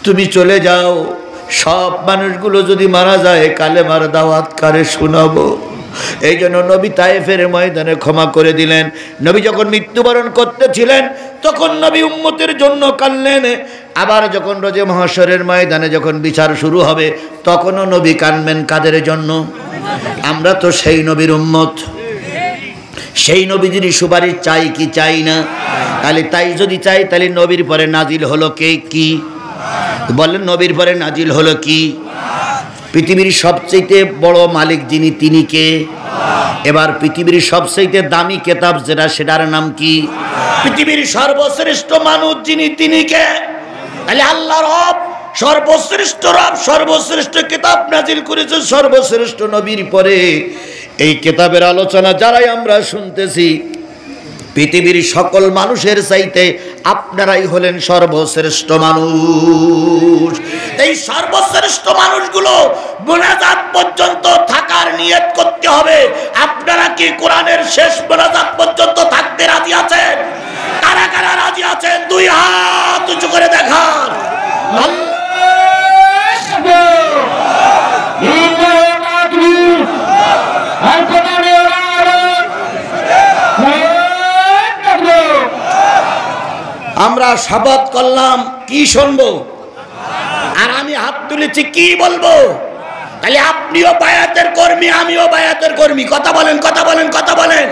তুমি চলে যাও, সব মানুষগুলো যদি মারা যায় কালেমার দাওয়াত কারে শোনাবো। এই জন্য নবী তায়েফের ময়দানে ক্ষমা করে দিলেন। নবী যখন মৃত্যুবরণ করতেছিলেন তখন নবী উম্মতের জন্য কাঁদলেন। আবার যখন রোজে মহাশরের ময়দানে যখন বিচার শুরু হবে তখনও নবী কাঁদবেন। কাদের জন্য? আমরা তো সেই নবীর উম্মত, সেই নবীজির সুপারিশ চাই কি চাই না? তাহলে তাই যদি চাই তাহলে নবীর পরে নাজিল হলো কি বলেন? নবীর পরে নাজিল হলো কি? পৃথিবীর সবচেয়ে বড় মালিক যিনি, তিনি কে? এবার পৃথিবীর সবচেয়ে দামি কিতাব যেটা, সেটার নাম কি? পৃথিবীর সর্বশ্রেষ্ঠ মানুষ যিনি, তিনি কে? তাহলে আল্লাহ রব সর্বশ্রেষ্ঠ রব, সর্বশ্রেষ্ঠ কিতাব নাজিল করেছে সর্বশ্রেষ্ঠ নবীর পরে। এই কিতাবের আলোচনা যারাই আমরা শুনতেছি, পৃথিবীর সকল মানুষের চাইতে আপনারাই হলেন সর্বশ্রেষ্ঠ মানুষ। এই সর্বশ্রেষ্ঠ মানুষগুলো মোনাজাত পর্যন্ত থাকার নিয়ত করতে হবে। আপনারা কি কোরআনের শেষ মোনাজাত পর্যন্ত থাকতে রাজি আছেন? কারা কারা রাজি আছেন? দুই হাত উঁচু করে দেখান। আমরা শপথ করলাম, কি শুনবো? আর আমি হাত তুলেছি, কি বলবো? তাহলে আপনিও বায়াতের কর্মী, আমিও বায়াতের কর্মী। কথা বলেন, কথা বলেন, কথা বলেন।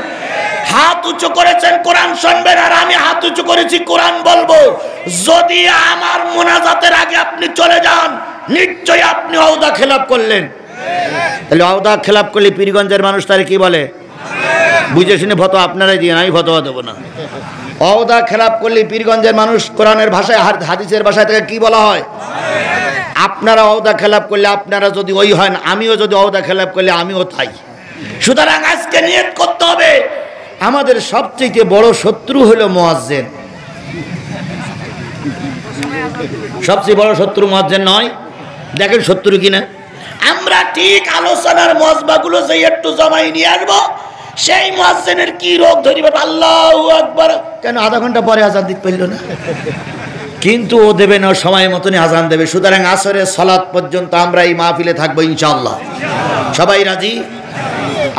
হাত উঁচু করেছেন কোরআন শুনবেন, আর আমি হাত উঁচু করেছি কোরআন বলবো। যদি আমার মোনাজাতের আগে আপনি চলে যান, নিশ্চয়ই আপনি ওয়াদা খেলাপ করলেন। তাহলে ওয়াদা খেলাপ করলে পীরগঞ্জের মানুষ তারে কি বলে? বুঝে শুনে ফতোয়া আপনারাই দিয়ে, আমি ফতোয়া দেবো না। ওয়াদা খেলাপ করলে পীরগঞ্জের মানুষ কোরআনের ভাষায়, হাদিসের ভাষায় থেকে কি বলা হয়? আপনারা ওয়াদা খেলাপ করলে আপনারা যদি ওই হয়, আমিও যদি ওয়াদা খেলাপ করলে আমিও তাই। সুতরাং আজকে নিয়ত করতে হবে, আমাদের সবচেয়ে বড় শত্রু হলো মুয়াজ্জিন। সবচেয়ে বড় শত্রু মুয়াজ্জিন নয়? দেখেন শত্রু কিনা। আমরা ঠিক আলোচনার মজবাগুলো যে একটু জমাই নিয়ে আসবো, সেই মুয়াজ্জিনের কি রোগ ধরিবে? আল্লাহু আকবার, কেন আধা ঘন্টা পরে আজান দিতে পারল না? কিন্তু ও দেবে না, সময় মতনই আজান দেবে। সুতরাং আসরের সালাত পর্যন্ত আমরা এই মাহফিলে থাকবো ইনশাআল্লাহ। সবাই রাজি?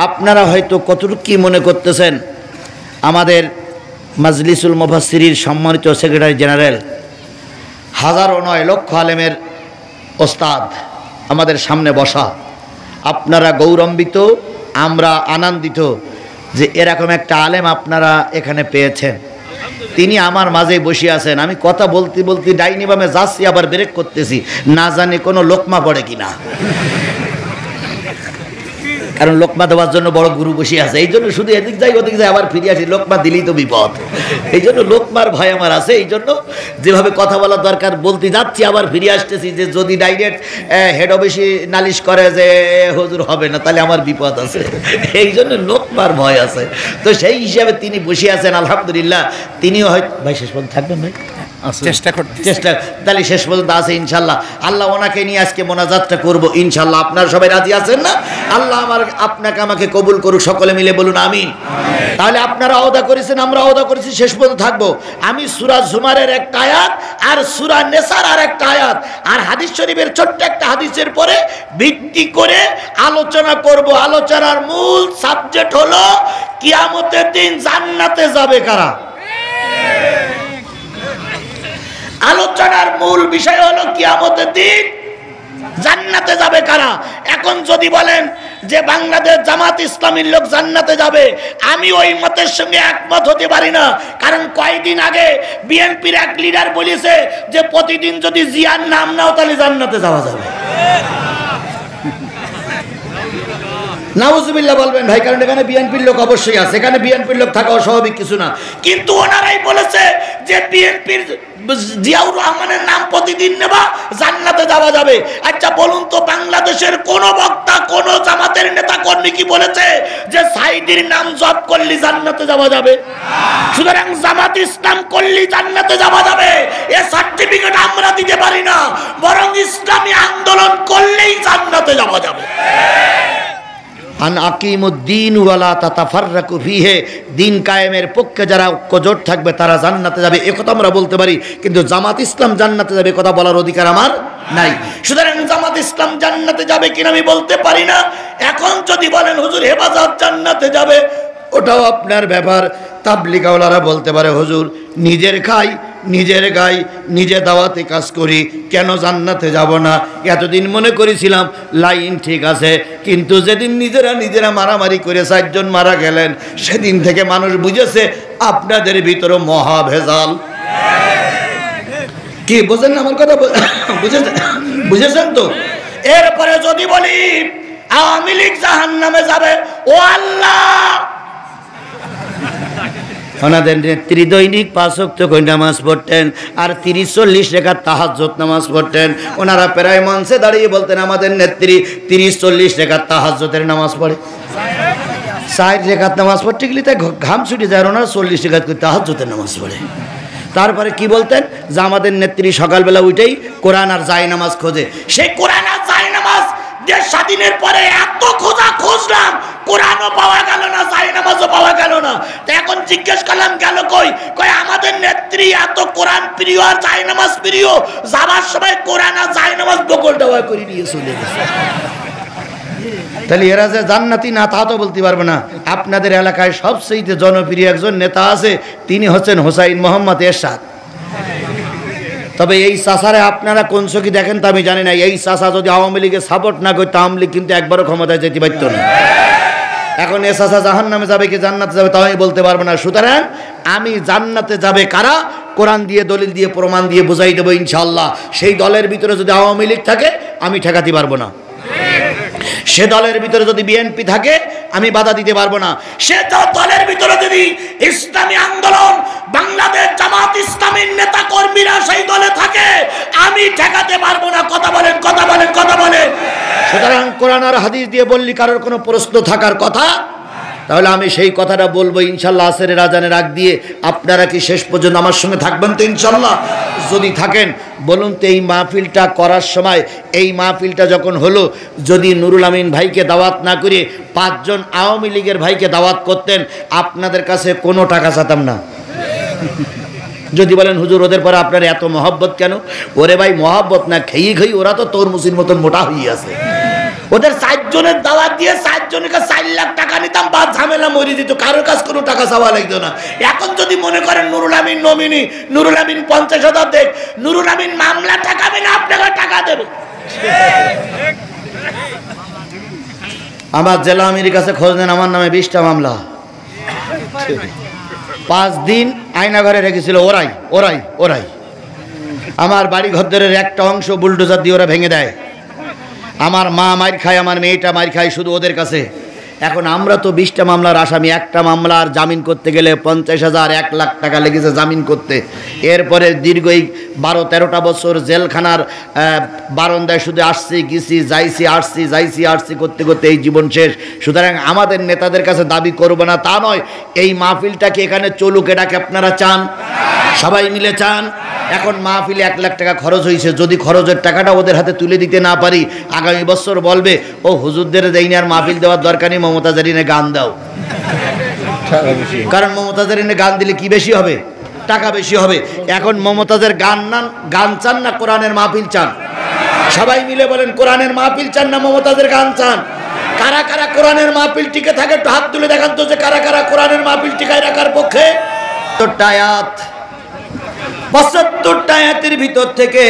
আপনারা হয়তো কতটুকু কি মনে করতেছেন, আমাদের মাজলিসুল মুফাসসিরির সম্মানিত সেক্রেটারি জেনারেল, হাজারো নয় লক্ষ আলেমের ওস্তাদ আমাদের সামনে বসা, আপনারা গৌরবান্বিত, আমরা আনন্দিত যে এরকম একটা আলেম আপনারা এখানে পেয়েছেন। তিনি আমার মাঝে বসে আছেন। আমি কথা বলতে বলতে ডাইনি বামে যাচ্ছি, আবার ব্রেক করতেছি, না জানি কোনো লোকমা পড়ে কিনা। কারণ লোকমা দেওয়ার জন্য বড় গুরু বসে আছে, এই জন্য শুধু এদিক যাই ওদিক যাই আবার ফিরে আসি, লোকমা দিলেই তো বিপদ। এই জন্য লোকমার ভয় আমার আছে, এই জন্য যেভাবে কথা বলা দরকার বলতে যাচ্ছি, আবার ফিরে আসতেছি। যে যদি ডাইরেক্ট হেড অফিসে নালিশ করে যে হুজুর হবে না, তাহলে আমার বিপদ আছে, এই জন্য লোকমার ভয় আছে। তো সেই হিসাবে তিনি বসে আছেন, আলহামদুলিল্লাহ। তিনিও হয়তো ভাই শেষ পর্যন্ত থাকবেন, ভাই চেষ্টা তাহলে শেষ পর্যন্ত আছে ইনশাল্লাহ। আল্লাহ ওনাকে নিয়ে আজকে মোনাজাতটা করবো ইনশাল্লাহ। আপনারা সবাই রাজি আছেন না? আল্লাহ আপনাকে আমাকে কবুল করুক, সকলে মিলে বলুন আমিন। তাহলে আপনারা ওয়াদা করেছেন, আমরা ওয়াদা করেছি, শেষ পর্যন্ত থাকবো। আমি সূরা জুমারের একটা আয়াত আর সূরা নেসার আর একটা আয়াত আর হাদিস শরীফের ছোট্ট একটা হাদিসের পরে ভিত্তি করে আলোচনা করব। আলোচনার মূল সাবজেক্ট হলো কিয়ামতের দিন জান্নাতে যাবে কারা। আলোচনার মূল বিষয় হলো কিয়ামতের দিন জান্নাতে যাবে কারা। এখন যদি বলেন যে বাংলাদেশ জামাত ইসলামীর লোক জান্নাতে যাবে, আমি ওই মতের সঙ্গে একমত হতে পারি না। কারণ কয়েকদিন আগে বিএনপির এক লিডার বলেছে যে প্রতিদিন যদি জিয়ার নাম নাও তাহলে জান্নাতে যাওয়া যাবে। নাউজুবিল্লাহ বলবেন ভাই, কারণ এখানে বিএনপির লোক অবশ্যই আছে, এখানে বিএনপির লোক থাকা অস্বাভাবিক কিছু না। কিন্তু ওনারাই বলেছে যে বিএনপির জিয়াউর রহমানের নাম প্রতিদিন নেবা, জান্নাতে যাওয়া যাবে। আচ্ছা বলুন তো, বাংলাদেশের কোন বক্তা, কোন জামাতের নেতা কর্মী কি বলেছে যে সাইদির নাম জপ করলে জান্নাতে যাওয়া যাবে? সুতরাং জামাত ইসলাম করলে জান্নাতে যাওয়া যাবে এ সার্টিফিকেট আমরা দিতে পারি না, বরং ইসলামী আন্দোলন করলেই জান্নাতে যাওয়া যাবে। আন আকিমুদ্দিন ওয়ালা তাতাফাররাকু ফিহি, দিন কায়েমের পক্ষে যারা ঐক্যজোট থাকবে তারা জান্নাতে যাবে, এ কথা আমরা বলতে পারি। কিন্তু জামাত ইসলাম জান্নাতে যাবে কথা বলার অধিকার আমার নাই। সুতরাং জামাত ইসলাম জান্নাতে যাবে কিনা আমি বলতে পারি না। এখন যদি বলেন হুজুর হেফাজত জান্নাতে যাবে, ওটাও আপনার ব্যাপার। তাবলীগওয়ালারা বলতে পারে হুজুর নিজের খাই, নিজের গাই, নিজে দাওয়াতে কাজ করি, কেন জান্নাতে যাব না? এতদিন মনে করেছিলাম লাইন ঠিক আছে, কিন্তু যেদিন নিজেরা মারামারি করে 4 জন মারা গেলেন, সেদিন থেকে মানুষ বুঝেছে আপনাদের ভিতরে মহা ভেজাল। কি বুঝেন না আমার কথা? বুঝেছেন তো? এরপরে যদি বলি আওয়ামী লীগ জাহান্নামে যাবে, ও আল্লাহ, ওনাদের নেত্রী দৈনিক 5 ওয়াক্ত করে নামাজ পড়তেন আর 30-40 রাকাত তাহাজ্জুদ নামাজ পড়তেন। ওনারা প্রায় মঞ্চে দাঁড়িয়ে বলতেন আমাদের নেত্রী 30-40 রাকাত তাহাজ্জুদের নামাজ পড়ে। 4 রাকাত নামাজ পড়তে গেলে তাই ঘাম ছুটে যায়, ওনারা 40 রাকাত করে তাহাজ্জুদের নামাজ পড়ে। তারপরে কি বলতেন যে আমাদের নেত্রী সকালবেলা উঠেই কোরআন আর জায় নামাজ খোঁজে। সেই কোরআন আর জায় নামাজ দেশ স্বাধীনের পরে এত খুঁজলাম, কোরআনও পাওয়া গেল না, জায় নামাজও পাওয়া গেল না। তো এখন জিজ্ঞেস করলাম গেল কই? আমাদের নেত্রী এত কোরআন প্রিয় আর জায় নামাজ প্রিয়, যাবার সময় কোরআন আর জায় নামাজ বকল দেওয়া করে নিয়ে চলে গেছে। তাহলে এরা যে জান্নাতি না তা তো বলতে পারবে না। আপনাদের এলাকায় সবচেয়ে জনপ্রিয় একজন নেতা আছে, তিনি হচ্ছেন হোসাইন মোহাম্মদ এরশাদ। তবে এই চাষারে আপনারা কোন চোখে দেখেন তা আমি জানি না। এই চাষা যদি আওয়ামী লীগের সাপোর্ট না করতো, আওয়ামী লীগ কিন্তু একবারও ক্ষমতায় যেতে পারত না। এখন এ চাষা জাহান্নামে যাবে কি জান্নাতে যাবে তাও আমি বলতে পারবো না। সুতরাং আমি জান্নাতে যাবে কারা, কোরআন দিয়ে দলিল দিয়ে প্রমাণ দিয়ে বুঝাই দেবো ইনশাআল্লাহ। সেই দলের ভিতরে যদি আওয়ামী লীগ থাকে আমি ঠেকাতে পারবো না, সে দলের ভিতরে যদি বিএনপি থাকে আমি বাধা দিতে পারবো না, সে দলের ভিতরে যদি ইসলামী আন্দোলন বাংলাদেশ জামাত ইসলামীর নেতা কর্মীরা সেই দলে থাকে আমি ঠেকাতে পারবো না। কথা বলেন, কথা বলেন, কথা বলেন। সুতরাং কোরআন আর হাদিস দিয়ে বললি কারোর কোনো প্রশ্ন থাকার কথা, তাহলে আমি সেই কথাটা বলবো ইনশাল্লাহ। আসরের আজানের আগ দিয়ে আপনারা কি শেষ পর্যন্ত আমার সঙ্গে থাকবেন তো ইনশাল্লাহ? যদি থাকেন বলুন তো, এই মাহফিলটা করার সময়, এই মাহফিলটা যখন হলো, যদি নুরুল আমিন ভাইকে দাওয়াত না করে 5 জন আওয়ামী লীগের ভাইকে দাওয়াত করতেন, আপনাদের কাছে কোনো টাকা চাতাম না। যদি বলেন হুজুর ওদের পরে আপনার এত মহব্বত কেন? ওরে ভাই মহব্বত না, খেয়ে ওরা তো তরমুজের মতন মোটা হয়ে আছে। ওদের 4 জনের দাওয়াত দিয়ে 4 জনকে 4 লাখ টাকা নিতাম, বা ঝামেলা মরে দিত, কারোর কাছে কোনো টাকা চাওয়া লাগতো না। এখন যদি মনে করেন নুরুল আমিন নমিনি, নুরুল আমিন 50,000 দেখ, নুরুল আমিন মামলা ঠেকাবে না, আপনাকে টাকা দেবে। আমার জেলা আমির কাছে খোঁজ নেন, আমার নামে 20টা মামলা। 5 দিন আয়নাঘরে রেখেছিল ওরাই। আমার বাড়ি ঘরের একটা অংশ বুলডোজার দিয়ে ওরা ভেঙে দেয়। আমার মা মার খায়, আমার মেয়েটা মার খায় শুধু ওদের কাছে। এখন আমরা তো 20টা মামলার আসামি, একটা মামলার জামিন করতে গেলে 50,000 1 লাখ টাকা লেগেছে জামিন করতে। এরপরে দীর্ঘ 12-13টা বছর জেলখানার বারান্দায় শুধু আসছি গেছি, যাইছি করতে করতে এই জীবন শেষ। সুতরাং আমাদের নেতাদের কাছে দাবি করবো না তা নয়, এই মাহফিলটাকে এখানে চলুক, এটাকে আপনারা চান, সবাই মিলে চান। এখন মাহফিলে 1 লাখ টাকা খরচ হয়েছে, যদি খরচের টাকাটা ওদের হাতে তুলে দিতে না পারি, আগামী বছর বলবে ও হুজুরদের দেয়নি আর মাহফিল দেওয়ার দরকার নেই, মমতা জারিনে গান দাও। কারণ মমতা জারিনে গান দিলে কি বেশি হবে? টাকা বেশি হবে। এখন মমতাজের গান চান না কোরআনের মাহফিল চান? সবাই মিলে বলেন, কোরআনের মাহফিল চান না মমতাজের গান চান? কারা কারা কোরআনের মাহফিল টিকে থাকে একটু হাত তুলে দেখান তো, যে কারা কারা কোরআনের মাহফিল টিকায় রাখার পক্ষে। 75টা আয়াতের ভিতর থেকে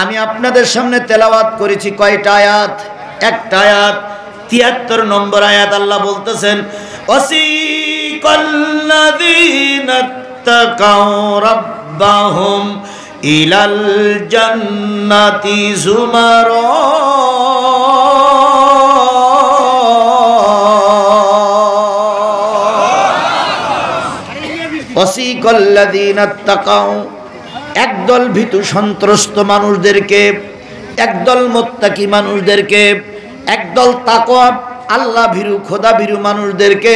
আমি আপনাদের সামনে তেলাওয়াত করেছি কয়টা আয়াত? একটা আয়াত 73 নম্বর আয়াত। আল্লাহ বলতেছেন, ওয়াসিকাল্লাযীনা তাকাউ রাব্বাহুম ইলাল জান্নাতি যুমারা ওয়াসিকাল্লাযীনা তাকাউ, একদল ভীতু সন্ত্রস্ত মানুষদেরকে, একদল মুত্তাকি মানুষদেরকে, একদল তাকওয়া আল্লাহ ভীরু খোদা ভীরু মানুষদেরকে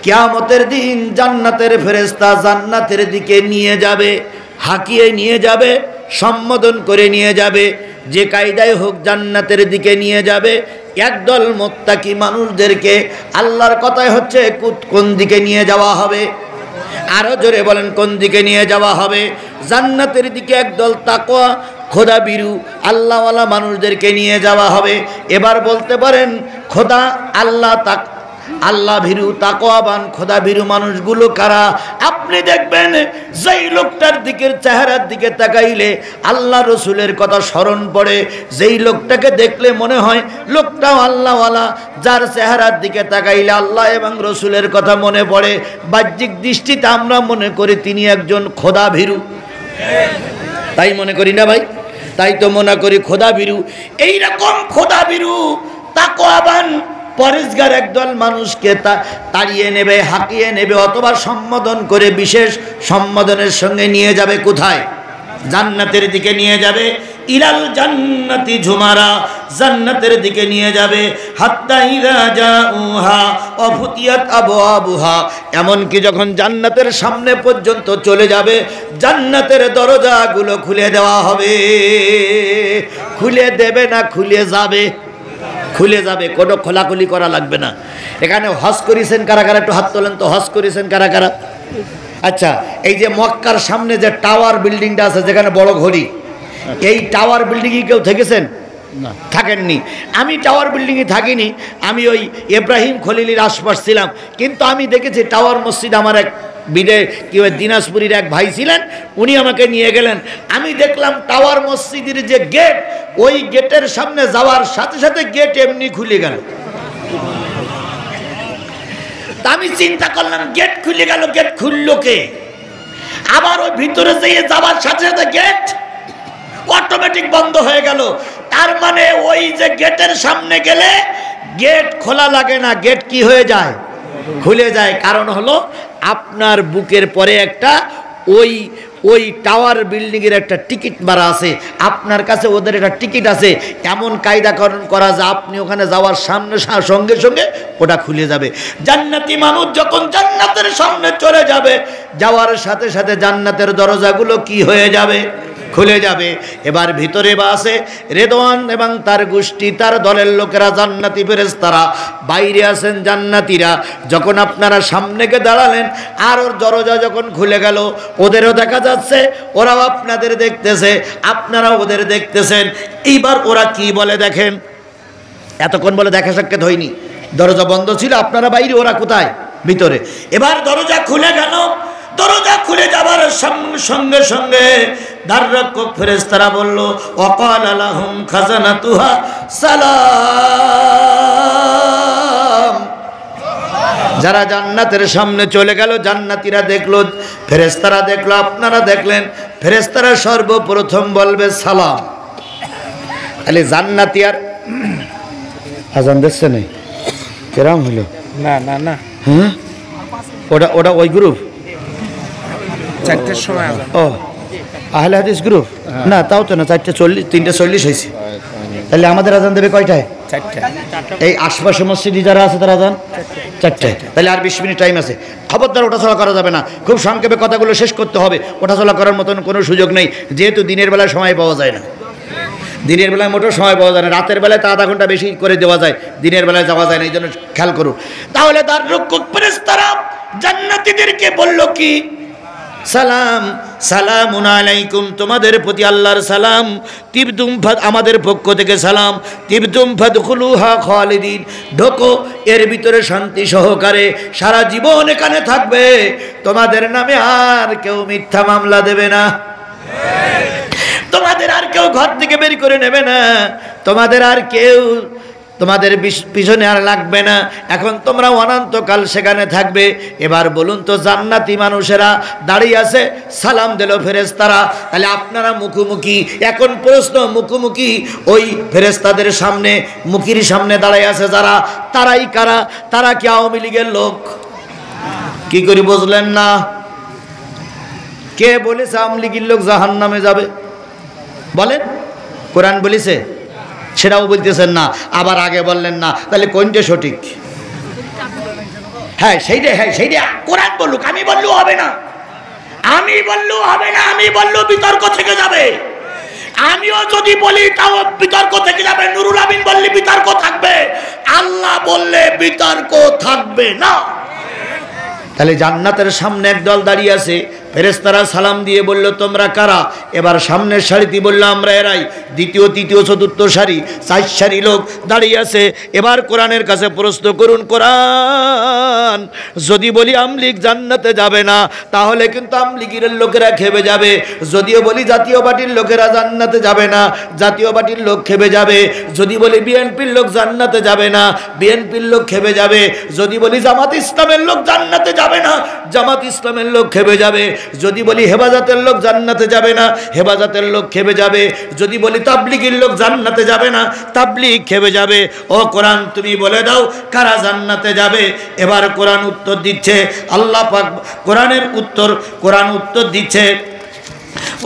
কিয়ামতের দিন জান্নাতের ফেরেশতা জান্নাতের দিকে নিয়ে যাবে, হাঁকিয়ে নিয়ে যাবে, সম্বোধন করে নিয়ে যাবে, যে কায়দায় হোক জান্নাতের দিকে নিয়ে যাবে। একদল মুত্তাকি মানুষদেরকে আল্লাহর কথাই হচ্ছে কোন দিকে নিয়ে যাওয়া হবে? আরো জোরে বলেন, কোন দিকে নিয়ে যাওয়া হবে? জান্নাতের দিকে একদল তাকওয়া খোদা ভীরু আল্লাহওয়ালা মানুষদেরকে নিয়ে যাওয়া হবে। এবার বলতে পারেন খোদা আল্লাহ ভীরু তাকওয়াবান খোদা ভীরু মানুষগুলো কারা? আপনি দেখবেন যেই লোকটার দিকের চেহারার দিকে তাকাইলে আল্লাহ রসুলের কথা স্মরণ পড়ে, যেই লোকটাকে দেখলে মনে হয় লোকটাও আল্লাহওয়ালা, যার চেহারার দিকে তাকাইলে আল্লাহ এবং রসুলের কথা মনে পড়ে, বাহ্যিক দৃষ্টিতে আমরা মনে করি তিনি একজন খোদা ভীরু। তাই মনে করি না ভাই? তাই তো মনে করি খোদা ভীরু। এইরকম খোদা ভীরু তাকওয়াবান পরেশগার একদল মানুষকে তাড়িয়ে নেবে, হাঁকিয়ে নেবে, অথবা সম্বোধন করে বিশেষ সম্বোধনের সঙ্গে নিয়ে যাবে কোথায়? জান্নাতের দিকে নিয়ে যাবে। ইলাল জান্নাতি ঝুমারা, জান্নাতের দিকে নিয়ে যাবে। হাত্তা ইযা জাউহা ওয়া ফুতিয়াত আবওয়াবুহা, এমনকি যখন জান্নাতের সামনে পর্যন্ত চলে যাবে জান্নাতের দরজাগুলো খুলে দেওয়া হবে। খুলে দেবে না, খুলে যাবে, খুলে যাবে, কোনো খোলাখুলি করা লাগবে না। এখানে হজ করেছেন কারা কারা? একটু হাত তোলেন তো। হজ করেছেন কারা কারা? আচ্ছা, এই যে মক্কার সামনে যে টাওয়ার বিল্ডিংটা আছে যেখানে বড় ঘড়ি, এই টাওয়ার বিল্ডিংয়ে কেউ থেকেছেন? না, থাকেননি। আমি টাওয়ার বিল্ডিংয়ে থাকিনি, আমি ওই ইব্রাহিম খলিলের আশপাশ ছিলাম, কিন্তু আমি দেখেছি টাওয়ার মসজিদ। আমার এক দিনাজপুরের এক ভাই ছিলেন, উনি আমাকে নিয়ে গেলেন। আমি দেখলাম টাওয়ার মসজিদের যে গেট, ওই গেটের সামনে যাওয়ার সাথে সাথে গেট এমনি খুলে গেল। তা আমি চিন্তা করলাম গেট খুলে গেল, গেট খুললো কে? আবার ওই ভিতরে যেয়ে যাওয়ার সাথে সাথে গেট অটোমেটিক বন্ধ হয়ে গেল। তার মানে ওই যে গেটের সামনে গেলে গেট খোলা লাগে না, গেট কি হয়ে যায়? খুলে যায়। কারণ হলো আপনার বুকের পরে একটা ওই টাওয়ার বিল্ডিংয়ের একটা টিকিট মারা আছে, আপনার কাছে ওদের একটা টিকিট আছে। এমন কায়দাকরণ করা যায় আপনি ওখানে যাওয়ার সামনে সঙ্গে সঙ্গে ওটা খুলে যাবে। জান্নাতি মানুষ যখন জান্নাতের সামনে চলে যাবে, যাওয়ার সাথে সাথে জান্নাতের দরজাগুলো কি হয়ে যাবে? খুলে যাবে। এবার ভিতরে বা আছে রেদওয়ান এবং তার গোষ্ঠী, তার দলের লোকেরা, জান্নাতি ফেরেশতারা। বাইরে আছেন জান্নাতীরা। যখন আপনারা সামনে গিয়ে দাঁড়ালেন আর ওর দরজা যখন খুলে গেল, ওদেরও দেখা যাচ্ছে, ওরাও আপনাদের দেখতেছে, আপনারাও ওদের দেখতেছেন। এইবার ওরা কি বলে দেখেন। এতক্ষণ বলে দেখা সাক্ষাৎ হয়নি, দরজা বন্ধ ছিল, আপনারা বাইরে, ওরা কোথায়? ভিতরে। এবার দরজা খুলে গেল। দরজা খুলে যাবার সঙ্গে সঙ্গে দ্বাররক্ষক ফেরেশতারা বলল, ওয়াকালা লাহুম খাজানাতুহা সালাম। যারা জান্নাতের সামনে চলে গেল, জান্নাতীরা দেখলো, ফেরেশতারা দেখলো, আপনারা দেখলেন, ফেরেশতারা সর্বপ্রথম বলবে সালাম। তাহলে জান্নাতি আর আজান দিচ্ছে না, কেরাম হইল? না না না, হ্যাঁ, ওটা ওই গ্রুপ 4টার সময় আজান। ও, আহলে হাদিস গ্রুপ? না, তাও তো না, 4:40, 3:40 হয়েছে। তাহলে আমাদের আজান দেবে কয়টায়? 4টা। এই আশপাশে মসজিদে যারা আছে তারা আজান 4টায়। তাহলে আর 20 মিনিট টাইম আছে। খবরদার ওঠাচলা করা যাবে না, খুব সংক্ষেপে কথাগুলো শেষ করতে হবে। ওঠাচলা করার মতন কোনো সুযোগ নেই, যেহেতু দিনের বেলায় সময় পাওয়া যায় না। দিনের বেলায় মোটেও সময় পাওয়া যায় না, রাতের বেলায় তা আধা ঘন্টা বেশি করে দেওয়া যায়, দিনের বেলায় যাওয়া যায় না, এই জন্য খেয়াল করুন। তাহলে তার রক্ষক ফেরেশতারা জান্নাতীদেরকে বলল কি? সালাম, সালামুন আলাইকুম, তোমাদের প্রতি আল্লাহর সালাম। তিবতুম ফাদ, আমাদের পক্ষ থেকে সালাম। তিবতুম ফাদখুলুহা খালিদিন, ঢোকো এর ভিতরে শান্তি সহকারে, সারা জীবন এখানে থাকবে। তোমাদের নামে আর কেউ মিথ্যা মামলা দেবে না, তোমাদের আর কেউ ঘর থেকে বের করে নেবে না, তোমাদের আর কেউ তোমাদের পিছনে আর লাগবে না। এখন তোমরা অনন্তকাল সেখানে থাকবে। এবার বলুন তো, জান্নাতি মানুষেরা দাঁড়িয়ে আছে, সালাম দিল ফেরেশতারা, তাহলে আপনারা মুখোমুখি। এখন প্রশ্ন, মুখোমুখি ওই ফেরেশতাদের সামনে, মুখির সামনে দাঁড়িয়ে আছে যারা, তারাই কারা? তারা কি আওয়ামী লীগের লোক? কি করে বুঝলেন না? কে বলেছে আওয়ামী লীগের লোক জাহান্নামে যাবে? বলেন, কোরআন বলেছে? সেটাও বলতেছেন না, আবার আগে বললেন না, তাহলে কোনটা সঠিক? হ্যাঁ সেইটা কোরআন বলুক, আমি বললেও হবে না, আমি বললেও বিতর্ক থেকে যাবে। আমিও যদি বলি তাও বিতর্ক থেকে যাবে, নুরুল আমিন বললে বিতর্ক থাকবে, আল্লাহ বললে বিতর্ক থাকবে না। তাহলে জান্নাতের সামনে একদল দাঁড়িয়ে আছে, ফেরেশতারা সালাম দিয়ে বলল তোমরা কারা? এবার সামনের সারিতে বলল আমরা এরাই। দ্বিতীয় তৃতীয় চতুর্থ সারি, 4 সারি লোক দাঁড়িয়ে আছে। এবার কোরআনের কাছে প্রশ্ন করুন, কোরআন যদি বলি আমলিগ জান্নাতে যাবে না, তাহলে কিন্তু আমলিগের লোকেরা খেপে যাবে। যদিও বলি জাতীয় পার্টির লোকেরা জান্নাতে যাবে না, জাতীয় পার্টির লোক খেপে যাবে। যদি বলি বিএনপির লোক জান্নাতে যাবে না, বিএনপির লোক খেপে যাবে। যদি বলি জামাত ইসলামের লোক জান্নাতে যাবে না, জামাত ইসলামের লোক খেপে যাবে। যদি বলি হেফাজতের লোক জান্নাতে যাবে না, হেফাজতের লোক খেপে যাবে। যদি বলি তাবলীগের লোক জান্নাতে যাবে না, তাবলীগ খেপে যাবে। ও কোরআন তুমি বলে দাও কারা জান্নাতে যাবে? এবার কোরআন উত্তর দিচ্ছে, আল্লাহ পাক কোরআন উত্তর দিচ্ছে,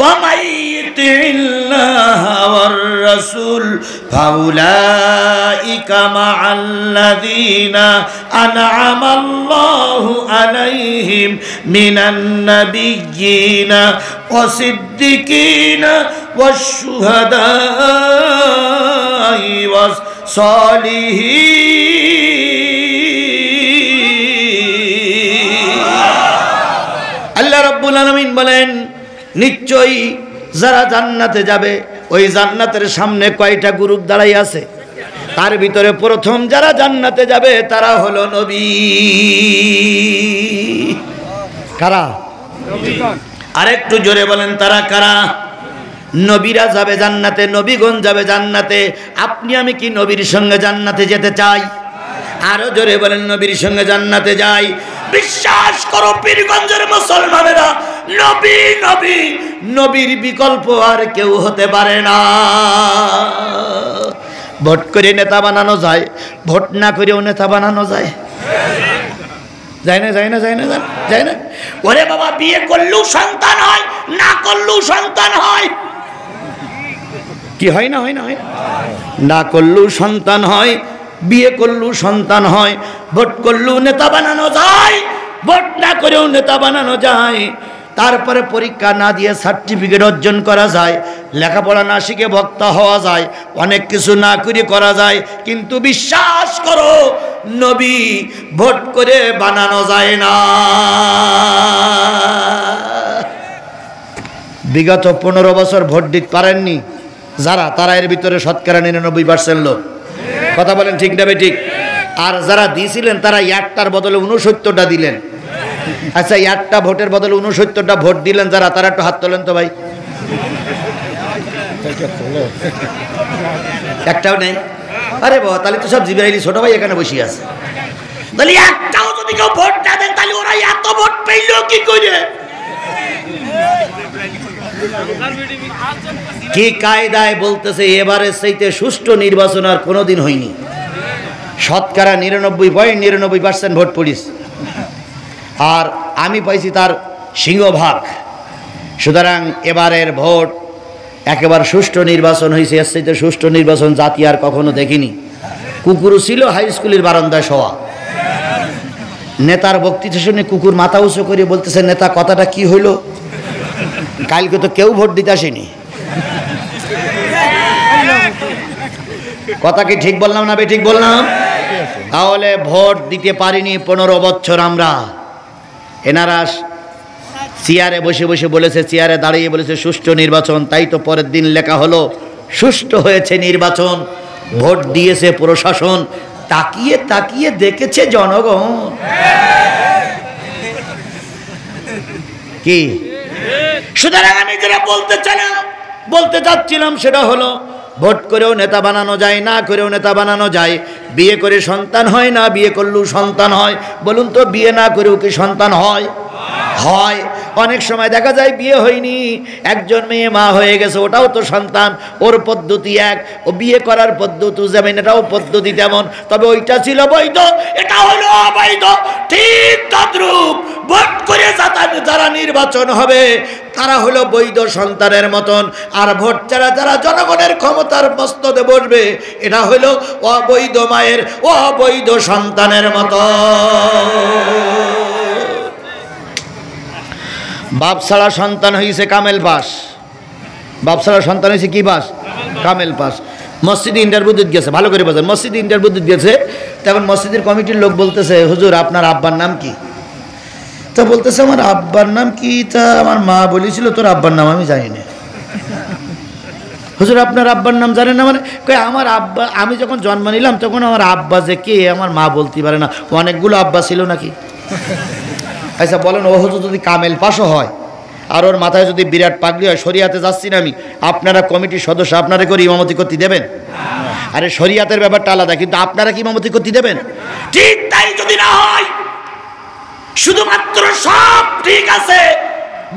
وَمَن يُطِعِ اللَّهَ وَالرَّسُولَ فَأُولَئِكَ مَعَ الَّذِينَ أَنْعَمَ اللَّهُ عَلَيْهِمْ مِنَ النَّبِيِّينَ وَالصِّدِّيقِينَ وَالشُّهَدَاءِ وَالصَّالِحِينَ। আল্লাহ রাব্বুল আলামিন বলেন, নিশ্চয়ই যারা জান্নাতে যাবে, ওই জান্নাতের সামনে কয়টা গ্রুপ দাঁড়াই আছে? তার ভিতরে প্রথম যারা জান্নাতে যাবে তারা হলো নবী। কারা? আরেকটু জোরে বলেন, তারা কারা? নবীরা যাবে জান্নাতে, নবীগণ যাবে জান্নাতে। আপনি আমি কি নবীর সঙ্গে জান্নাতে যেতে চাই? আরো জোরে বলেন, নবীর সঙ্গে জান্নাতে যাই। বিশ্বাস করো পীরগঞ্জের মুসলমানেরা, নবী নবী, নবীর বিকল্প আর কেউ হতে পারে না। ভোট করে নেতা বানানো যায়, ভোট না করেও নেতা বানানো যায়। যায় না? যায় না? যায় না? যায় না? ওরে বাবা, বিয়ে করলেও সন্তান হয়, না করলেও সন্তান হয়। কি হয় না? হয় না? হয় না করলেও সন্তান হয়, বিয়ে করলেও সন্তান হয়, ভোট করলেও নেতা বানানো যায়, ভোট না করেও নেতা বানানো যায়। তারপরে পরীক্ষা না দিয়ে সার্টিফিকেট অর্জন করা যায়, লেখাপড়া না শিখে বক্তা হওয়া যায়, অনেক কিছু না করে করা যায়। কিন্তু বিশ্বাস করো, নবী ভোট করে বানানো যায় না। বিগত 15 বছর ভোট দিতে পারেননি যারা, তারা এর ভিতরে শতকরা 99% লোক। কথা বলেন ঠিক না ঠিক? আর যারা দিয়েছিলেন তারা 1টার বদলে 69টা দিলেন। আচ্ছা, 1টা ভোটের বদলে 69টা ভোট দিলেন যারা, তারা একটু হাত তোলেন তো ভাই। একটাও নেই? আরে বাবা, তাহলে তো সব জিবরাইলি ছোট ভাই এখানে বসে আছে। তাহলে একটাও যদি কেউ ভোট না দেন, তাহলে ওরা এত ভোট পেইল কি করে? কি কায়দায় বলতেছে এবারে চাইতে সুষ্ঠু নির্বাচন আর কোনোদিন হয়নি। শতকরা 99.99% ভোট পড়িস, আর আমি পাইছি তার সিংহভাগ। সুতরাং এবারের ভোট একেবারে সুষ্ঠু নির্বাচন হয়েছে। এর চাইতে সুষ্ঠু নির্বাচন জাতি আর কখনো দেখিনি। কুকুরও ছিল হাই স্কুলের বারান্দায় শোয়া। নেতার বক্তৃতা শুনে কুকুর মাথা উঁচু করে বলতেছে, নেতা কথাটা কি হইল? কালকে তো কেউ ভোট দিতে আসেনি। কথা কি ঠিক বললাম না? ঠিক বললাম? তাহলে ভোট দিতে পারিনি 15 বছর আমরা। এনারা চেয়ারে বসে বসে বলেছে, চেয়ারে দাঁড়িয়ে বলেছে সুষ্ঠু নির্বাচন, তাই তো পরের দিন লেখা হলো সুষ্ঠু হয়েছে নির্বাচন। ভোট দিয়েছে প্রশাসন, তাকিয়ে তাকিয়ে দেখেছে জনগণ। কি? সুতরাং আমি যেটা বলতে চাচ্ছিলাম সেটা হলো, ভোট করেও নেতা বানানো যায়, না করেও নেতা বানানো যায়। বিয়ে করে সন্তান হয়, না বিয়ে করলেও সন্তান হয়। বলুন তো, বিয়ে না করেও কি সন্তান হয়? হয়। অনেক সময় দেখা যায় বিয়ে হয়নি, একজন মেয়ে মা হয়ে গেছে, ওটাও তো সন্তান। ওর পদ্ধতি এক, ও বিয়ে করার পদ্ধতি যেমন, এটাও পদ্ধতি তেমন। তবে ওইটা ছিল বৈধ, এটা হলো অবৈধ। ঠিক তদ্রূপ ভোট করে যারা নির্বাচন হবে, তারা হলো বৈধ সন্তানের মতন, আর ভোট ছাড়া যারা জনগণের ক্ষমতার মস্তদে বসবে এটা হলো অবৈধ মায়ের অবৈধ সন্তানের মতো। বাপ ছাড়া সন্তান হয়েছে কামেল পাস, বাপ ছাড়া সন্তান হয়েছে কি পাস? কামেল পাস। মসজিদে ইন্টারভিউ দিতে গেছে, ভালো করে বোঝেন, মসজিদে ইন্টারভিউ দিতে গেছে, তখন মসজিদের কমিটির লোক বলতেছে, হুজুর আপনার আব্বার নাম কি? তা বলতেছে আমার আব্বার নাম কি? তা আমার মা বলেছিল তোর আব্বার নাম আমি জানি না। হুজুর আপনার আব্বার নাম জানেন না? মানে আমার আব্বা, আমি যখন জন্ম নিলাম তখন আমার আব্বা যে কে আমার মা বলতে পারে না, অনেকগুলো আব্বা ছিল নাকি? আচ্ছা বলেন, ও হুজুর যদি কামেল পাশও হয় আর ওর মাথায় যদি বিরাট পাগড়ি হয়, শরিয়াতে যাচ্ছি না আমি, আপনারা কমিটির সদস্য আপনারা করে ইমামতি করতে দেবেন? আরে শরিয়াতের ব্যাপারটা আলাদা, কিন্তু আপনারা কি ইমামতি করতে দেবেন? ঠিক তাই যদি না হয়, শুধুমাত্র সব ঠিক আছে,